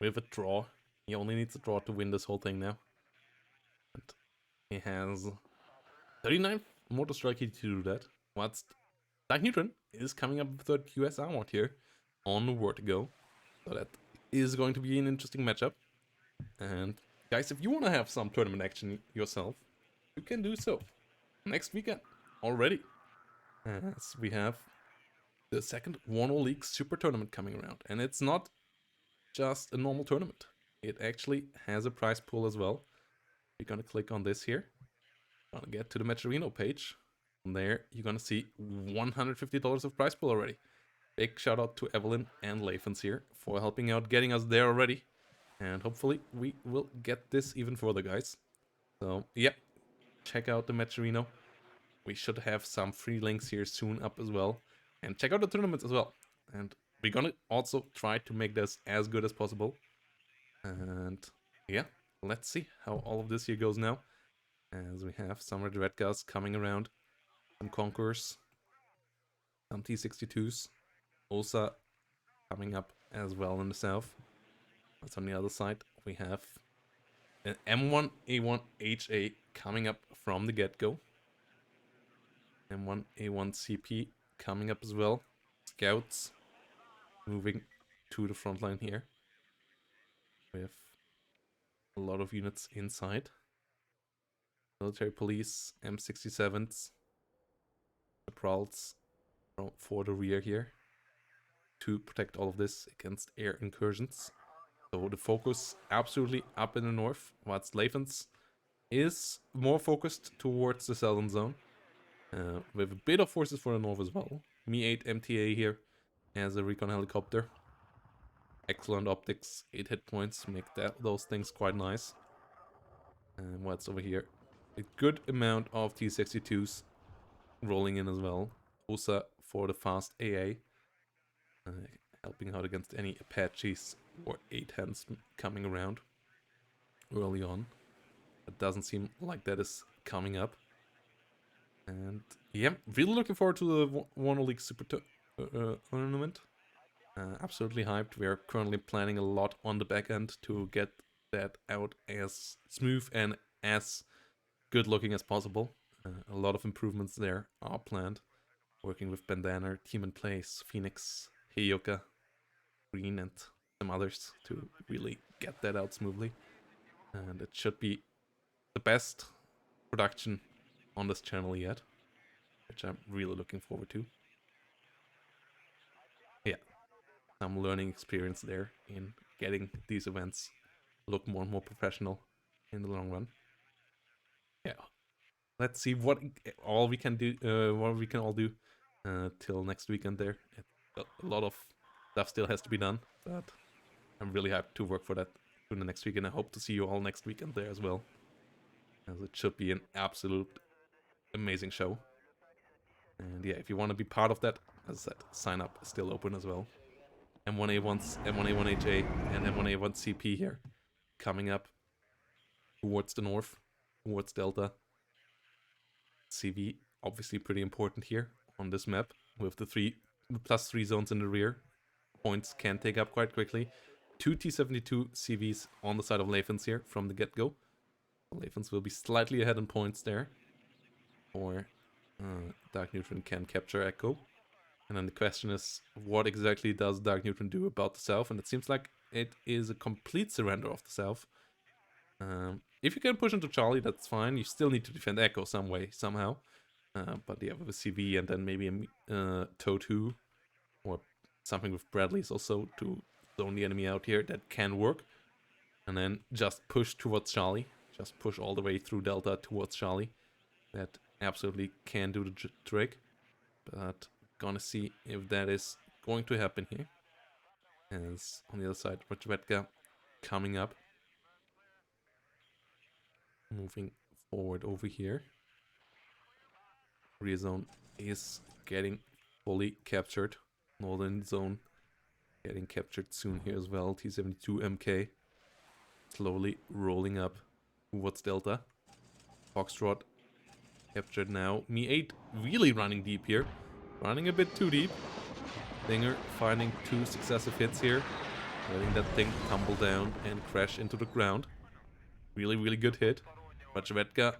with a draw. He only needs a draw to win this whole thing now. And he has 39 mortar strike to do that. Whilst DarkNeutron is coming up with 3rd US Armored here on the Vertigo. So that is going to be an interesting matchup. And guys, if you want to have some tournament action yourself, you can do so next weekend already, as we have the second WARNO League Super Tournament coming around. And it's not just a normal tournament. It actually has a prize pool as well. You're gonna click on this here. Gonna get to the Matcherino page. From there, you're gonna see $150 of prize pool already. Big shout out to Evelyn and Lathans here for helping out, getting us there already. And hopefully we will get this even further, guys. So, yeah, check out the Matcherino. We should have some free links here soon up as well. And check out the tournaments as well. And we're gonna also try to make this as good as possible. And yeah, let's see how all of this here goes now. As we have some Red Redgas coming around. Some Conquerors. Some T-62s. OSA coming up as well in the south. That's on the other side. We have an M1A1HA coming up from the get-go. M1A1CP coming up as well. Scouts moving to the front line here. With a lot of units inside. Military police, M67s. The prowls for the rear here. To protect all of this against air incursions. So the focus absolutely up in the north, whilst Lathans is more focused towards the southern zone. With a bit of forces for the north as well. Mi-8 MTA here as a recon helicopter. Excellent optics, 8 hit points, make those things quite nice. And what's over here? A good amount of T-62s rolling in as well. OSA for the fast AA. Helping out against any Apaches or 8-hands coming around early on. It doesn't seem like that is coming up. And yeah, really looking forward to the WARNO League Super Tournament. Absolutely hyped. We are currently planning a lot on the back end to get that out as smooth and as good looking as possible. A lot of improvements there are planned. Working with Bandana, Team in Place, Phoenix, Heyoka, Green, and some others to really get that out smoothly. And it should be the best production on this channel yet, which I'm really looking forward to. Yeah, some learning experience there in getting these events look more and more professional in the long run. Yeah, let's see what all we can do, what we can all do till next weekend there. a lot of stuff still has to be done, but I'm really hyped to work for that in the next week, and I hope to see you all next weekend there as well, as it should be an absolute amazing show. And yeah, if you want to be part of that, as I said, sign up is still open as well. M1A1, M1A1HA, and M1A1CP here, coming up towards the north, towards Delta. CV, obviously pretty important here on this map, with the +3 zones in the rear. Points can take up quite quickly. 2 T-72 CVs on the side of Lathans here from the get-go. Lathans will be slightly ahead in points there. Or DarkNeutron can capture Echo. And then the question is, what exactly does DarkNeutron do about the South? And it seems like it is a complete surrender of the South. If you can push into Charlie, that's fine. You still need to defend Echo some way, somehow. But yeah, with a CV and then maybe a TOW 2 or something with Bradley's also to zone the enemy out here, that can work. And then just push towards Charlie. Just push all the way through Delta towards Charlie. That absolutely can do the trick. But gonna see if that is going to happen here. As on the other side, Rajvetka coming up. Moving forward over here. Rear zone is getting fully captured. Northern zone getting captured soon here as well. T-72 MK slowly rolling up towards Delta. Foxtrot captured now. Me-8 really running deep here. Running a bit too deep. Dinger finding 2 successive hits here. Letting that thing tumble down and crash into the ground. Really, really good hit. Rajvetka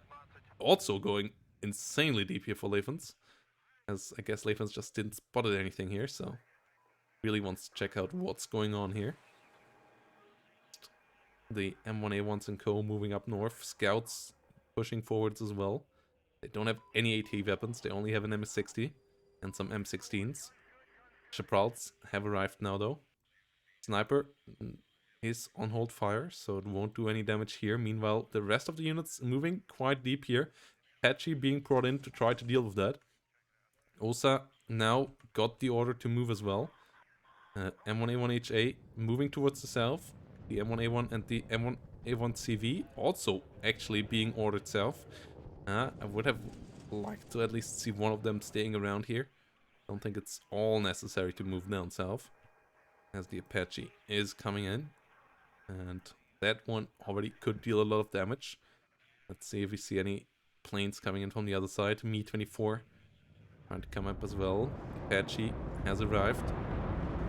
also going insanely deep here for Lathans. As I guess Lathans just didn't spot anything here, so really wants to check out what's going on here. The M1A1s and co moving up north. Scouts pushing forwards as well. They don't have any AT weapons, they only have an MS-60 and some M16s. Chaparrals have arrived now though. Sniper is on hold fire, so it won't do any damage here. Meanwhile, the rest of the units moving quite deep here. Apache being brought in to try to deal with that. Osa now got the order to move as well. M1A1HA moving towards the south. The M1A1 and the M1A1CV also actually being ordered south. I would have liked to at least see one of them staying around here. Don't think it's all necessary to move down south, as the Apache is coming in. And that one already could deal a lot of damage. Let's see if we see any planes coming in from the other side. Me-24 trying to come up as well. Apache has arrived.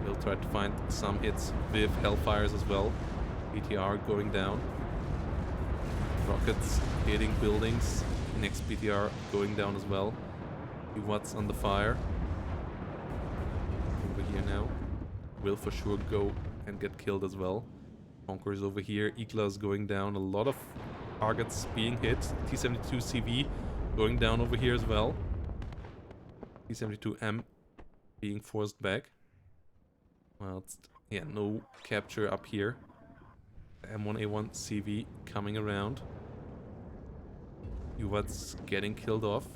We'll try to find some hits with Hellfires as well. BTR going down. Rockets hitting buildings. Next BTR going down as well. Watts on the fire. Over here now. Will for sure go and get killed as well. Conqueror's over here. Ikla's going down. A lot of targets being hit. T-72 CV going down over here as well. T-72M being forced back. Well, yeah, no capture up here. M1A1 CV coming around. Uvat's getting killed off.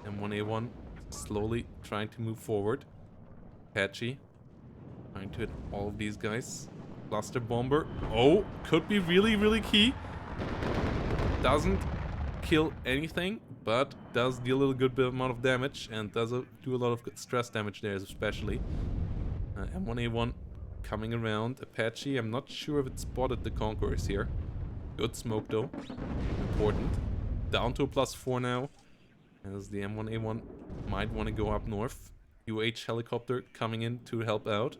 M1A1 slowly trying to move forward. Apache trying to hit all of these guys. Cluster bomber. Oh, could be really, really key. Doesn't kill anything, but does deal a good amount of damage and does do a lot of good stress damage there especially. M1A1 coming around. Apache, I'm not sure if it spotted the Conquerors here. Good smoke though. Important. Down to a +4 now, as the M1A1 might want to go up north. UH helicopter coming in to help out.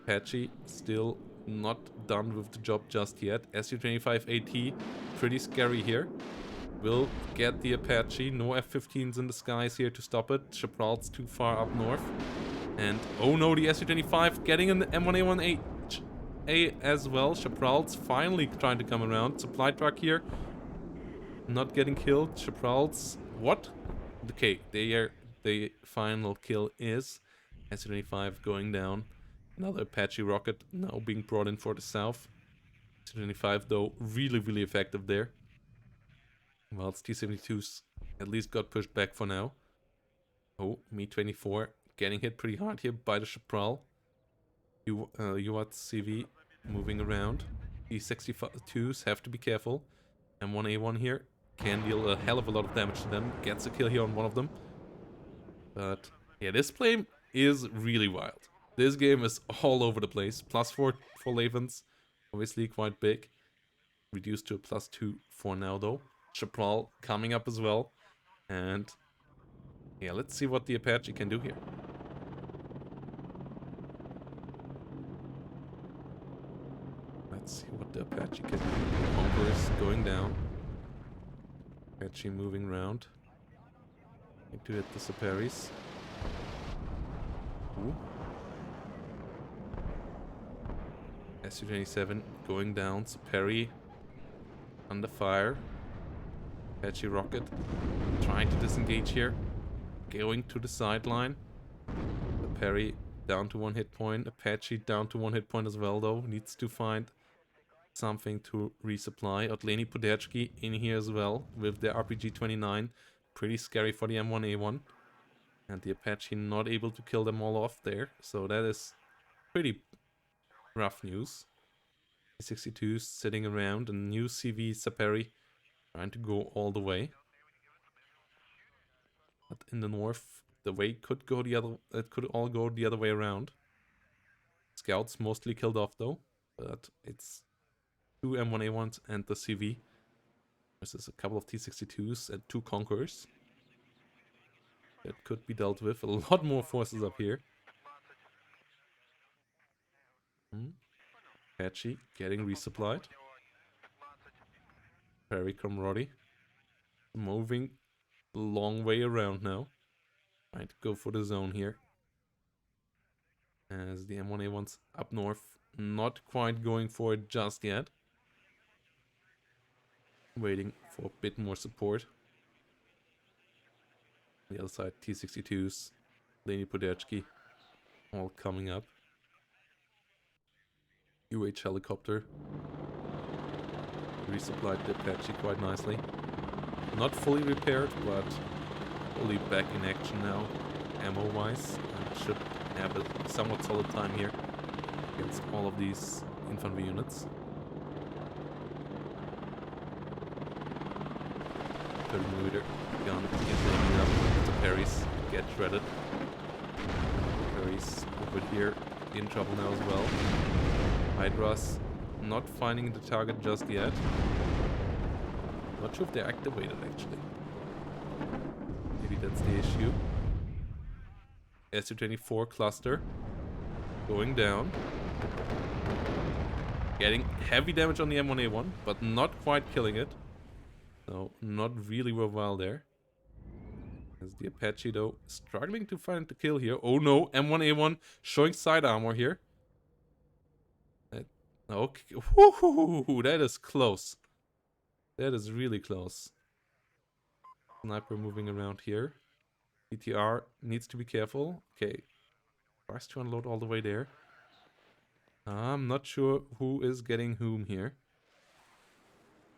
Apache still not done with the job just yet. Su-25AT, pretty scary here. Will get the Apache. No F-15s in the skies here to stop it. Chaparral's too far up north. And oh no, the Su-25 getting an M1A1A as well. Chaparral's finally trying to come around. Supply truck here. Not getting killed. Chaparral's... What? Okay, the final kill is Su-25 going down. Another Apache rocket now being brought in for the south. Su-25 though, really, really effective there. Whilst T-72s at least got pushed back for now. Oh, Me-24 getting hit pretty hard here by the Chaparral. UWAT CV moving around. E62s have to be careful. M1A1 here can deal a hell of a lot of damage to them. Gets a kill here on one of them. But yeah, this play is really wild. This game is all over the place. +4 for Lathans, obviously quite big. Reduced to a +2 for now though. Chaparral coming up as well. And yeah, let's see what the Apache can do here. Let's see what the Apache can do. Conquerors going down. Apache moving around. Need to hit the Saparis. Ooh. Su-27 going down. Sapari under fire. Apache rocket trying to disengage here. Going to the sideline. Sapari down to 1 hit point. Apache down to 1 hit point as well though. Needs to find something to resupply. Otleni Podechki in here as well with their RPG-29. Pretty scary for the M1A1. And the Apache not able to kill them all off there. So that is pretty rough news. 62 sitting around and new CV Sapari trying to go all the way. But in the north, the way could go the other. It could all go the other way around. Scouts mostly killed off though, but it's 2 M1A1s and the CV versus a couple of T62s and 2 Conquerors. That could be dealt with. A lot more forces up here. Apache getting resupplied. Very camaraderie. Moving a long way around now. Trying to go for the zone here. As the M1A1's up north. Not quite going for it just yet. Waiting for a bit more support. On the other side, T62s, Leni Podechki, all coming up. UH helicopter. Resupplied the Apache quite nicely. Not fully repaired, but fully back in action now, ammo-wise. And should have a somewhat solid time here against all of these infantry units. 30mm gun is aiming up to Paris. Get shredded. Paris over here in trouble now as well. Hydras not finding the target just yet. Not sure if they're activated actually. Maybe that's the issue. Su-24 cluster going down. Getting heavy damage on the M1A1, but not quite killing it. So not really worthwhile there. As the Apache though struggling to find the kill here. Oh no, M1A1 showing side armor here. Okay, woohoo, that is close. That is really close. Sniper moving around here. BTR needs to be careful. Okay, tries to unload all the way there. I'm not sure who is getting whom here.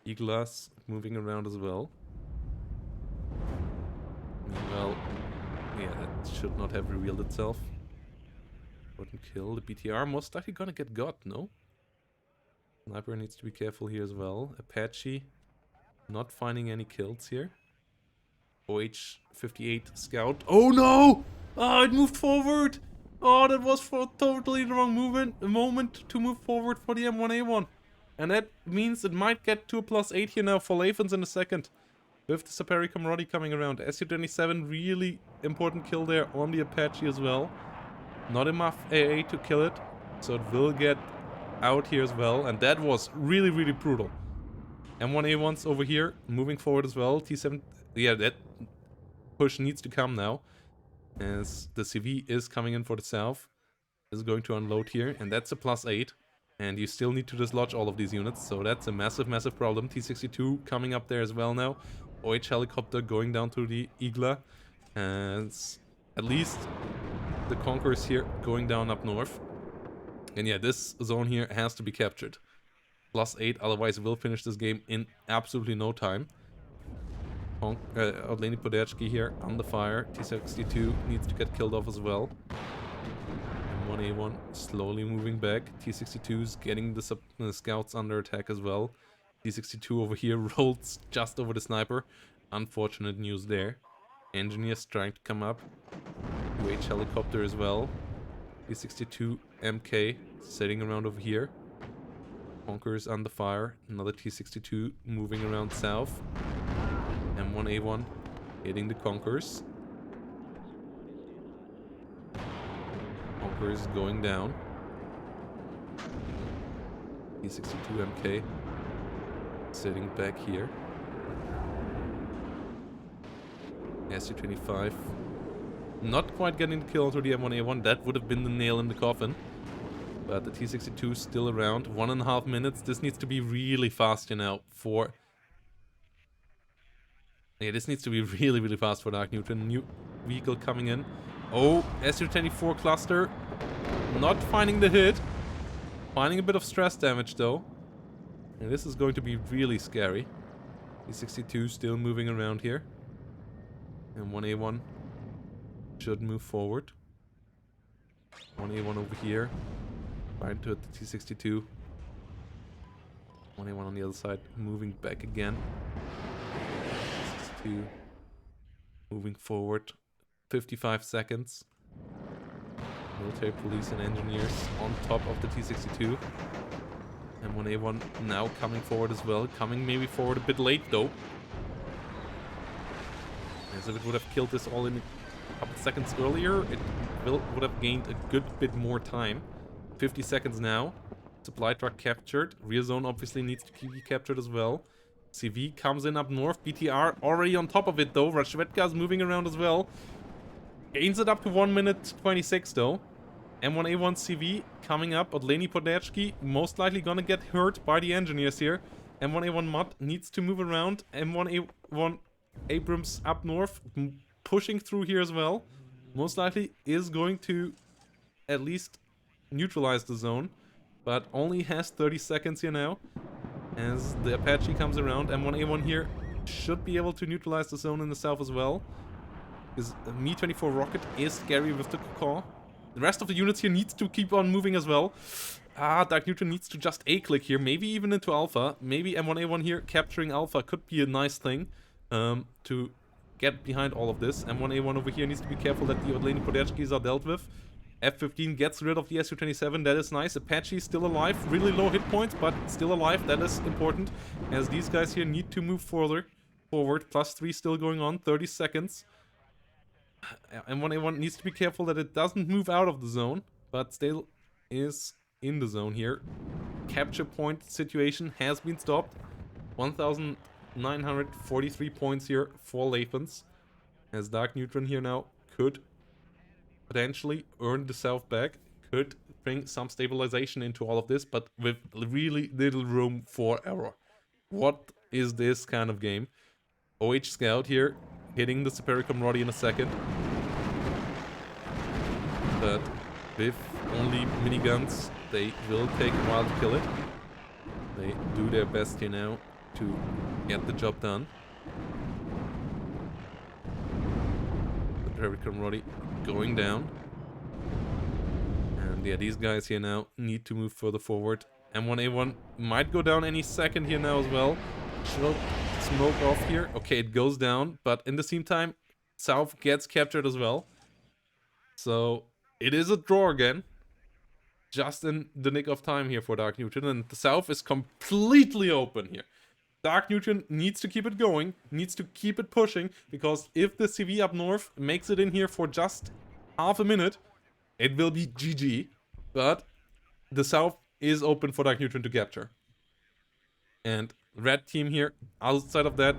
Iglas moving around as well. Well, yeah, that should not have revealed itself. Wouldn't kill. The BTR most likely gonna get got, no? Sniper needs to be careful here as well. Apache not finding any kills here. OH-58 scout. Oh no! Oh, it moved forward! Oh, that was for totally the wrong moment to move forward for the M1A1. And that means it might get to a +8 here now for Lathans in a second. With the Sapari camaraderie coming around. Su-27 really important kill there on the Apache as well. Not enough AA to kill it. So it will get out here as well. And that was really, really brutal. M1A1's over here, moving forward as well. T7, yeah, that push needs to come now. As the CV is coming in for the south. Is going to unload here. And that's a +8. And you still need to dislodge all of these units. So that's a massive, massive problem. T62 coming up there as well now. OH helicopter going down to the Igla. And at least the Conquerors here going down up north. And yeah, this zone here has to be captured. +8, otherwise we'll finish this game in absolutely no time. Odleni Podechki here under fire. T62 needs to get killed off as well. And 1A1 slowly moving back. T62's getting the scouts under attack as well. T62 over here rolls just over the sniper. Unfortunate news there. Engineers trying to come up. UH helicopter as well. T62 MK sitting around over here. Conqueror's under fire. Another T62 moving around south. M1A1 hitting the Conquerors. Conquerors going down. T62 MK sitting back here. SU-25 not quite getting the kill onto the M1A1. That would have been the nail in the coffin. But the T62 is still around. 1.5 minutes. This needs to be really fast, you know, for... Yeah, this needs to be really, really fast for DarkNeutron. New vehicle coming in. Oh, SU-24 cluster. Not finding the hit. Finding a bit of stress damage, though. And this is going to be really scary. T62 still moving around here. And 1A1 should move forward. 1A1 over here. Right to the T62. 1A1 on the other side. Moving back again. T62 moving forward. 55 seconds. Military police and engineers on top of the T62. And 1A1 now coming forward as well. Coming maybe forward a bit late though. As if it would have killed this all in a couple seconds earlier, it would have gained a good bit more time. 50 seconds now. Supply truck captured. Rear zone obviously needs to be captured as well. CV comes in up north. BTR already on top of it though. Rashvedka is moving around as well. Gains it up to 1 minute 26 though. M1A1 CV coming up. Odleni Podechki most likely gonna get hurt by the engineers here. M1A1 Mod needs to move around. M1A1 Abrams up north, pushing through here as well. Most likely is going to at least neutralize the zone, but only has 30 seconds here now. As the Apache comes around, M1A1 here should be able to neutralize the zone in the south as well. His Mi-24 rocket is scary with the Caw. The rest of the units here needs to keep on moving as well. DarkNeutron needs to just A-click here, maybe even into Alpha. Maybe M1A1 here capturing Alpha could be a nice thing. To get behind all of this. M1A1 over here needs to be careful that the Odleni Podechkis are dealt with. F-15 gets rid of the Su-27, that is nice. Apache still alive, really low hit points, but still alive, that is important. As these guys here need to move forward. +3 still going on, 30 seconds. M1A1 needs to be careful that it doesn't move out of the zone, but still is in the zone here. Capture point situation has been stopped. 1,943 points here for Lathans. As DarkNeutron here now could potentially earn the south back. Could bring some stabilization into all of this, but with really little room for error. What is this kind of game? OH Scout here, hitting the Supericum Roddy in a second. But with only miniguns, they will take a while to kill it. They do their best here now to get the job done. The Supericum Roddy going down. And yeah, these guys here now need to move further forward. M1A1 might go down any second here now as well. Should smoke off here. Okay, it goes down, but in the same time, South gets captured as well. So it is a draw again. Just in the nick of time here for DarkNeutron, and the South is completely open here. DarkNeutron needs to keep it going, needs to keep it pushing, because if the CV up north makes it in here for just half a minute, it will be GG. But the South is open for DarkNeutron to capture. And red team here, outside of that,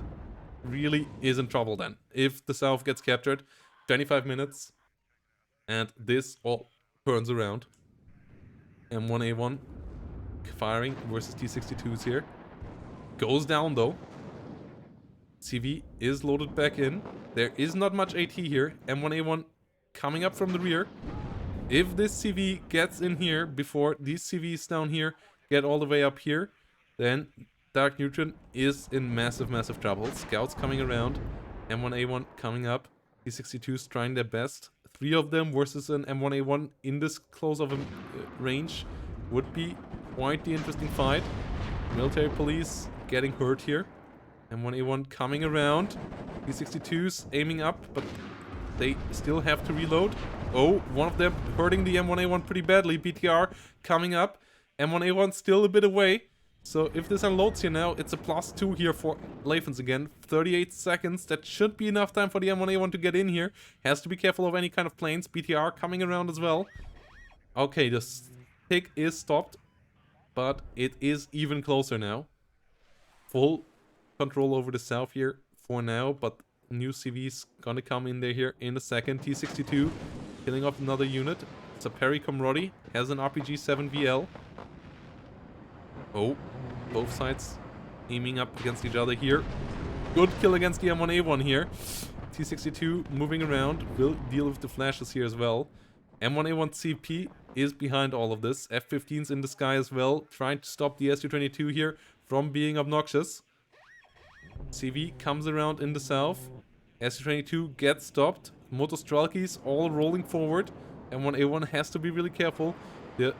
really is in trouble then. If the South gets captured, 25 minutes, and this all turns around. M1A1 firing versus T62s here. Goes down though. CV is loaded back in. There is not much AT here. M1A1 coming up from the rear. If this CV gets in here before these CVs down here get all the way up here, then DarkNeutron is in massive trouble. Scouts coming around. M1A1 coming up. T62s trying their best. 3 of them versus an M1A1 in this close of a range would be quite the interesting fight. Military police getting hurt here. M1A1 coming around. T62s aiming up, but they still have to reload. Oh, one of them hurting the M1A1 pretty badly. BTR coming up. M1A1 still a bit away. So if this unloads here now, it's a +2 here for Lathans again. 38 seconds. That should be enough time for the M1A1 to get in here. Has to be careful of any kind of planes. BTR coming around as well. Okay, the stick is stopped. But it is even closer now. Full control over the south here for now. But new CV's gonna come in there here in a second. T62 killing off another unit. Saperi Comrodi has an RPG 7VL. Oh, both sides aiming up against each other here. Good kill against the M1A1 here. T62 moving around, will deal with the flashes here as well. M1A1 CP is behind all of this. F-15's in the sky as well, trying to stop the Su-22 here from being obnoxious. CV comes around in the south. Su-22 gets stopped. Motostrelkis all rolling forward. M1A1 has to be really careful. The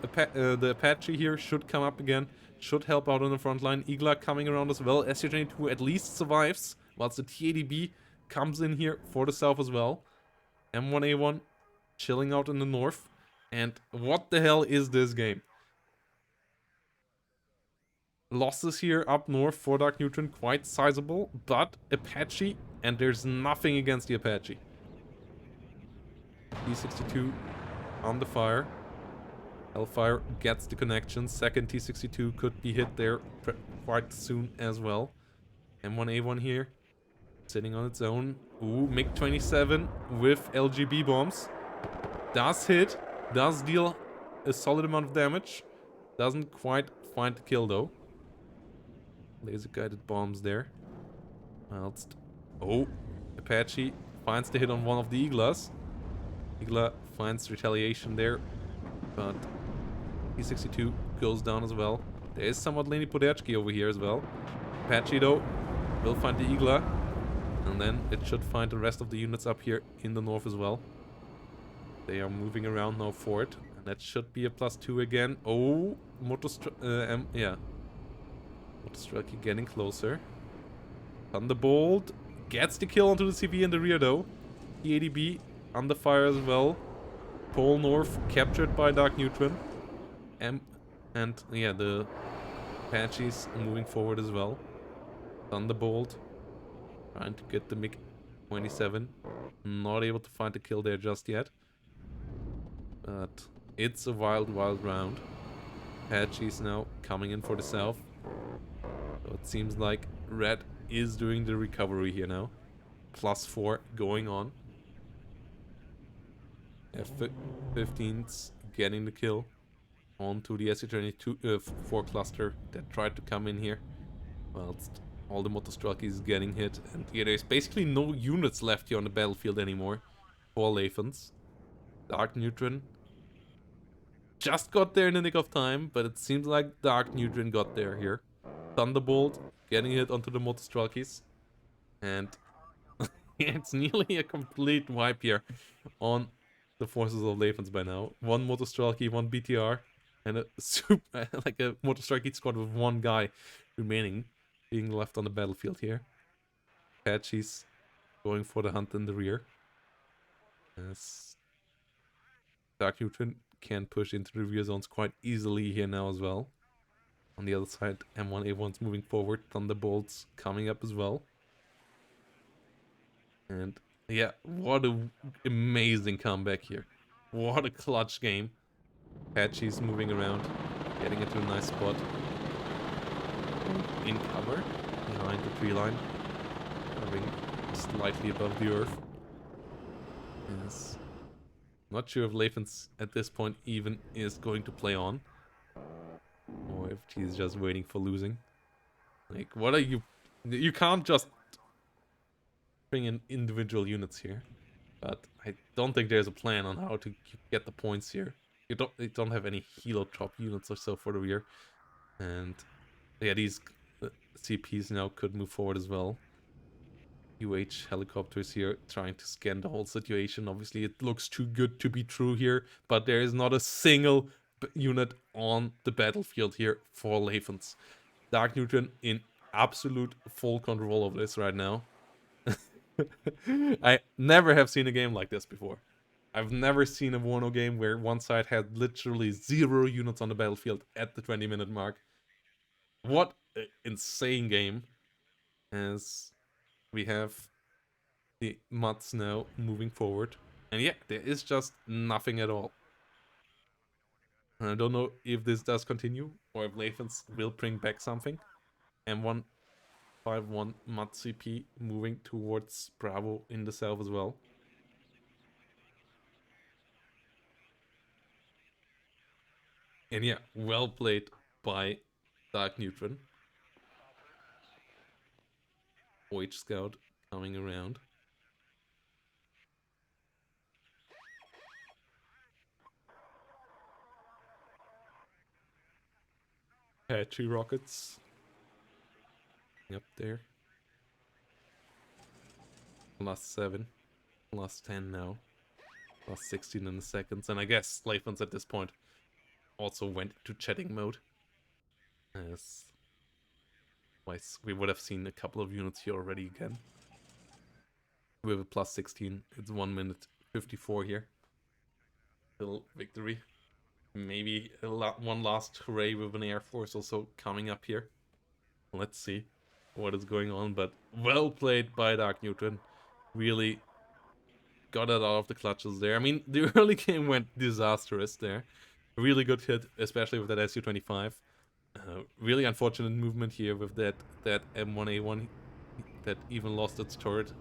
Apache here should come up again. Should help out on the front line. Igla coming around as well. Su-22 at least survives. Whilst the T-80B comes in here for the south as well. M1A1 chilling out in the north. And what the hell is this game? Losses here up north for DarkNeutron quite sizable. But Apache, and there's nothing against the Apache. T-62 on the fire. Hellfire gets the connection. Second T-62 could be hit there quite soon as well. M1A1 here, sitting on its own. Ooh, MiG-27 with LGB bombs. Does hit, does deal a solid amount of damage. Doesn't quite find the kill though. Laser guided bombs there. Whilst, oh, Apache finds the hit on one of the Iglas. Igla finds retaliation there, but T-62 goes down as well. There is somewhat Leni Podechki over here as well. Apache though will find the Igla, and then it should find the rest of the units up here in the north as well. They are moving around now for it, and that should be a +2 again. Oh, yeah. Motostrelki getting closer. Thunderbolt gets the kill onto the CV in the rear though. T-80B under fire as well. Pole North captured by DarkNeutron. And yeah, the Apaches moving forward as well. Thunderbolt trying to get the MiG-27. Not able to find the kill there just yet. But it's a wild round. Apaches now coming in for the south. So it seems like Red is doing the recovery here now. +4 going on. F-15's getting the kill onto the Su-22 4 cluster that tried to come in here. Whilst all the Motostrelkis getting hit. And yeah, there's basically no units left here on the battlefield anymore for Lathans. DarkNeutron just got there in the nick of time, but it seems like DarkNeutron got there here. Thunderbolt getting hit onto the Motostrelkis. And it's nearly a complete wipe here on the forces of Lathans by now. One Motostrelki, one BTR, and a like a Motostrelki squad with one guy remaining being left on the battlefield here. Apaches going for the hunt in the rear. As DarkNeutron can push into the rear zones quite easily here now as well. On the other side, M1A1's moving forward. Thunderbolts coming up as well. And yeah, what an amazing comeback here. What a clutch game. Apache's moving around, getting into a nice spot. In cover, behind the tree line. Covering slightly above the earth. Yes. Not sure if Lathans at this point even is going to play on. Or if he's just waiting for losing. Like, what are you... You can't just bring in individual units here. But I don't think there's a plan on how to get the points here. You don't have any helo drop units or so for the rear. And yeah, these CPs now could move forward as well. UH helicopters here trying to scan the whole situation. Obviously, it looks too good to be true here, but there is not a single unit on the battlefield here for Lathans. DarkNeutron in absolute full control of this right now. I never have seen a game like this before. I've never seen a WARNO game where one side had literally 0 units on the battlefield at the 20-minute mark. What an insane game. As we have the mods now moving forward. And yeah, there is just nothing at all. I don't know if this does continue or if Lathans will bring back something. M151 mod CP moving towards Bravo in the south as well. And yeah, well played by DarkNeutron. OH Scout coming around. Apache rockets. Up there. Last 7. Last 10 now. Last 16 in the seconds. And I guess Lathans at this point also went to chatting mode. As we would have seen a couple of units here already again. With a plus 16. It's 1 minute 54 here. Still victory. Maybe one last hooray with an Air Force also coming up here. Let's see what is going on, but well played by DarkNeutron. Really got it out of the clutches there. I mean, the early game went disastrous there. Really good hit, especially with that Su-25. Really unfortunate movement here with that M1A1 that even lost its turret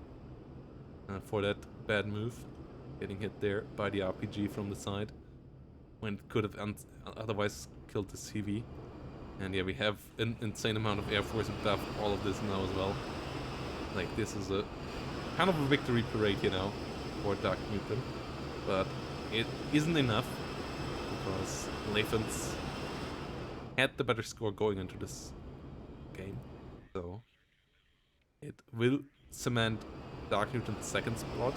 for that bad move. Getting hit there by the RPG from the side. When it could have otherwise killed the CV. And yeah, we have an insane amount of Air Force above all of this now as well. Like, this is a kind of a victory parade, you know, for DarkNeutron. But it isn't enough, because Lathans had the better score going into this game. So it will cement DarkNeutron's second spot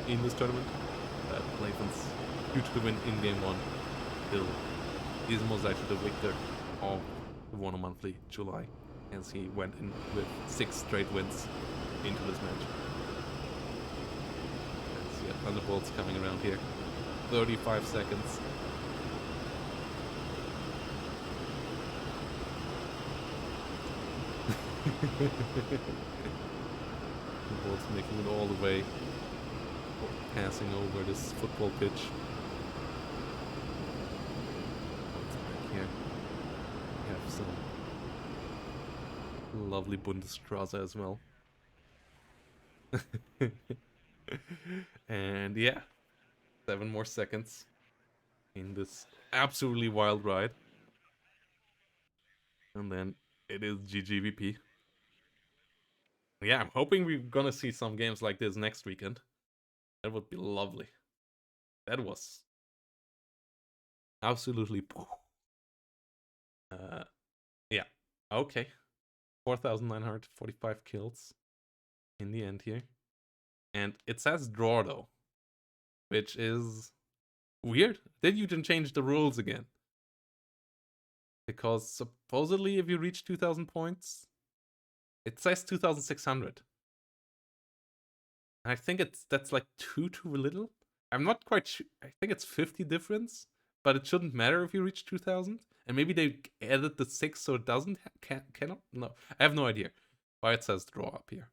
in this tournament. But Lathans, due to the win in game 1, still is most likely the victor of the WARNO Monthly July, as he went in with 6 straight wins into this match. Let's see, Thunderbolts coming around here. 35 seconds. Thunderbolts making it all the way, passing over this football pitch. Here we have some lovely Bundesstraße as well. And yeah, 7 more seconds in this absolutely wild ride. And then it is GGVP. Yeah, I'm hoping we're gonna see some games like this next weekend. That would be lovely. That was absolutely... yeah, okay. 4,945 kills in the end here. And it says draw though, which is weird. Did you then change the rules again? Because supposedly if you reach 2,000 points, it says 2,600. And I think that's like 2 too little. I'm not quite sure. I think it's 50 difference, but it shouldn't matter if you reach 2,000. And maybe they added the 6 so it doesn't cannot. No, I have no idea why it says draw up here.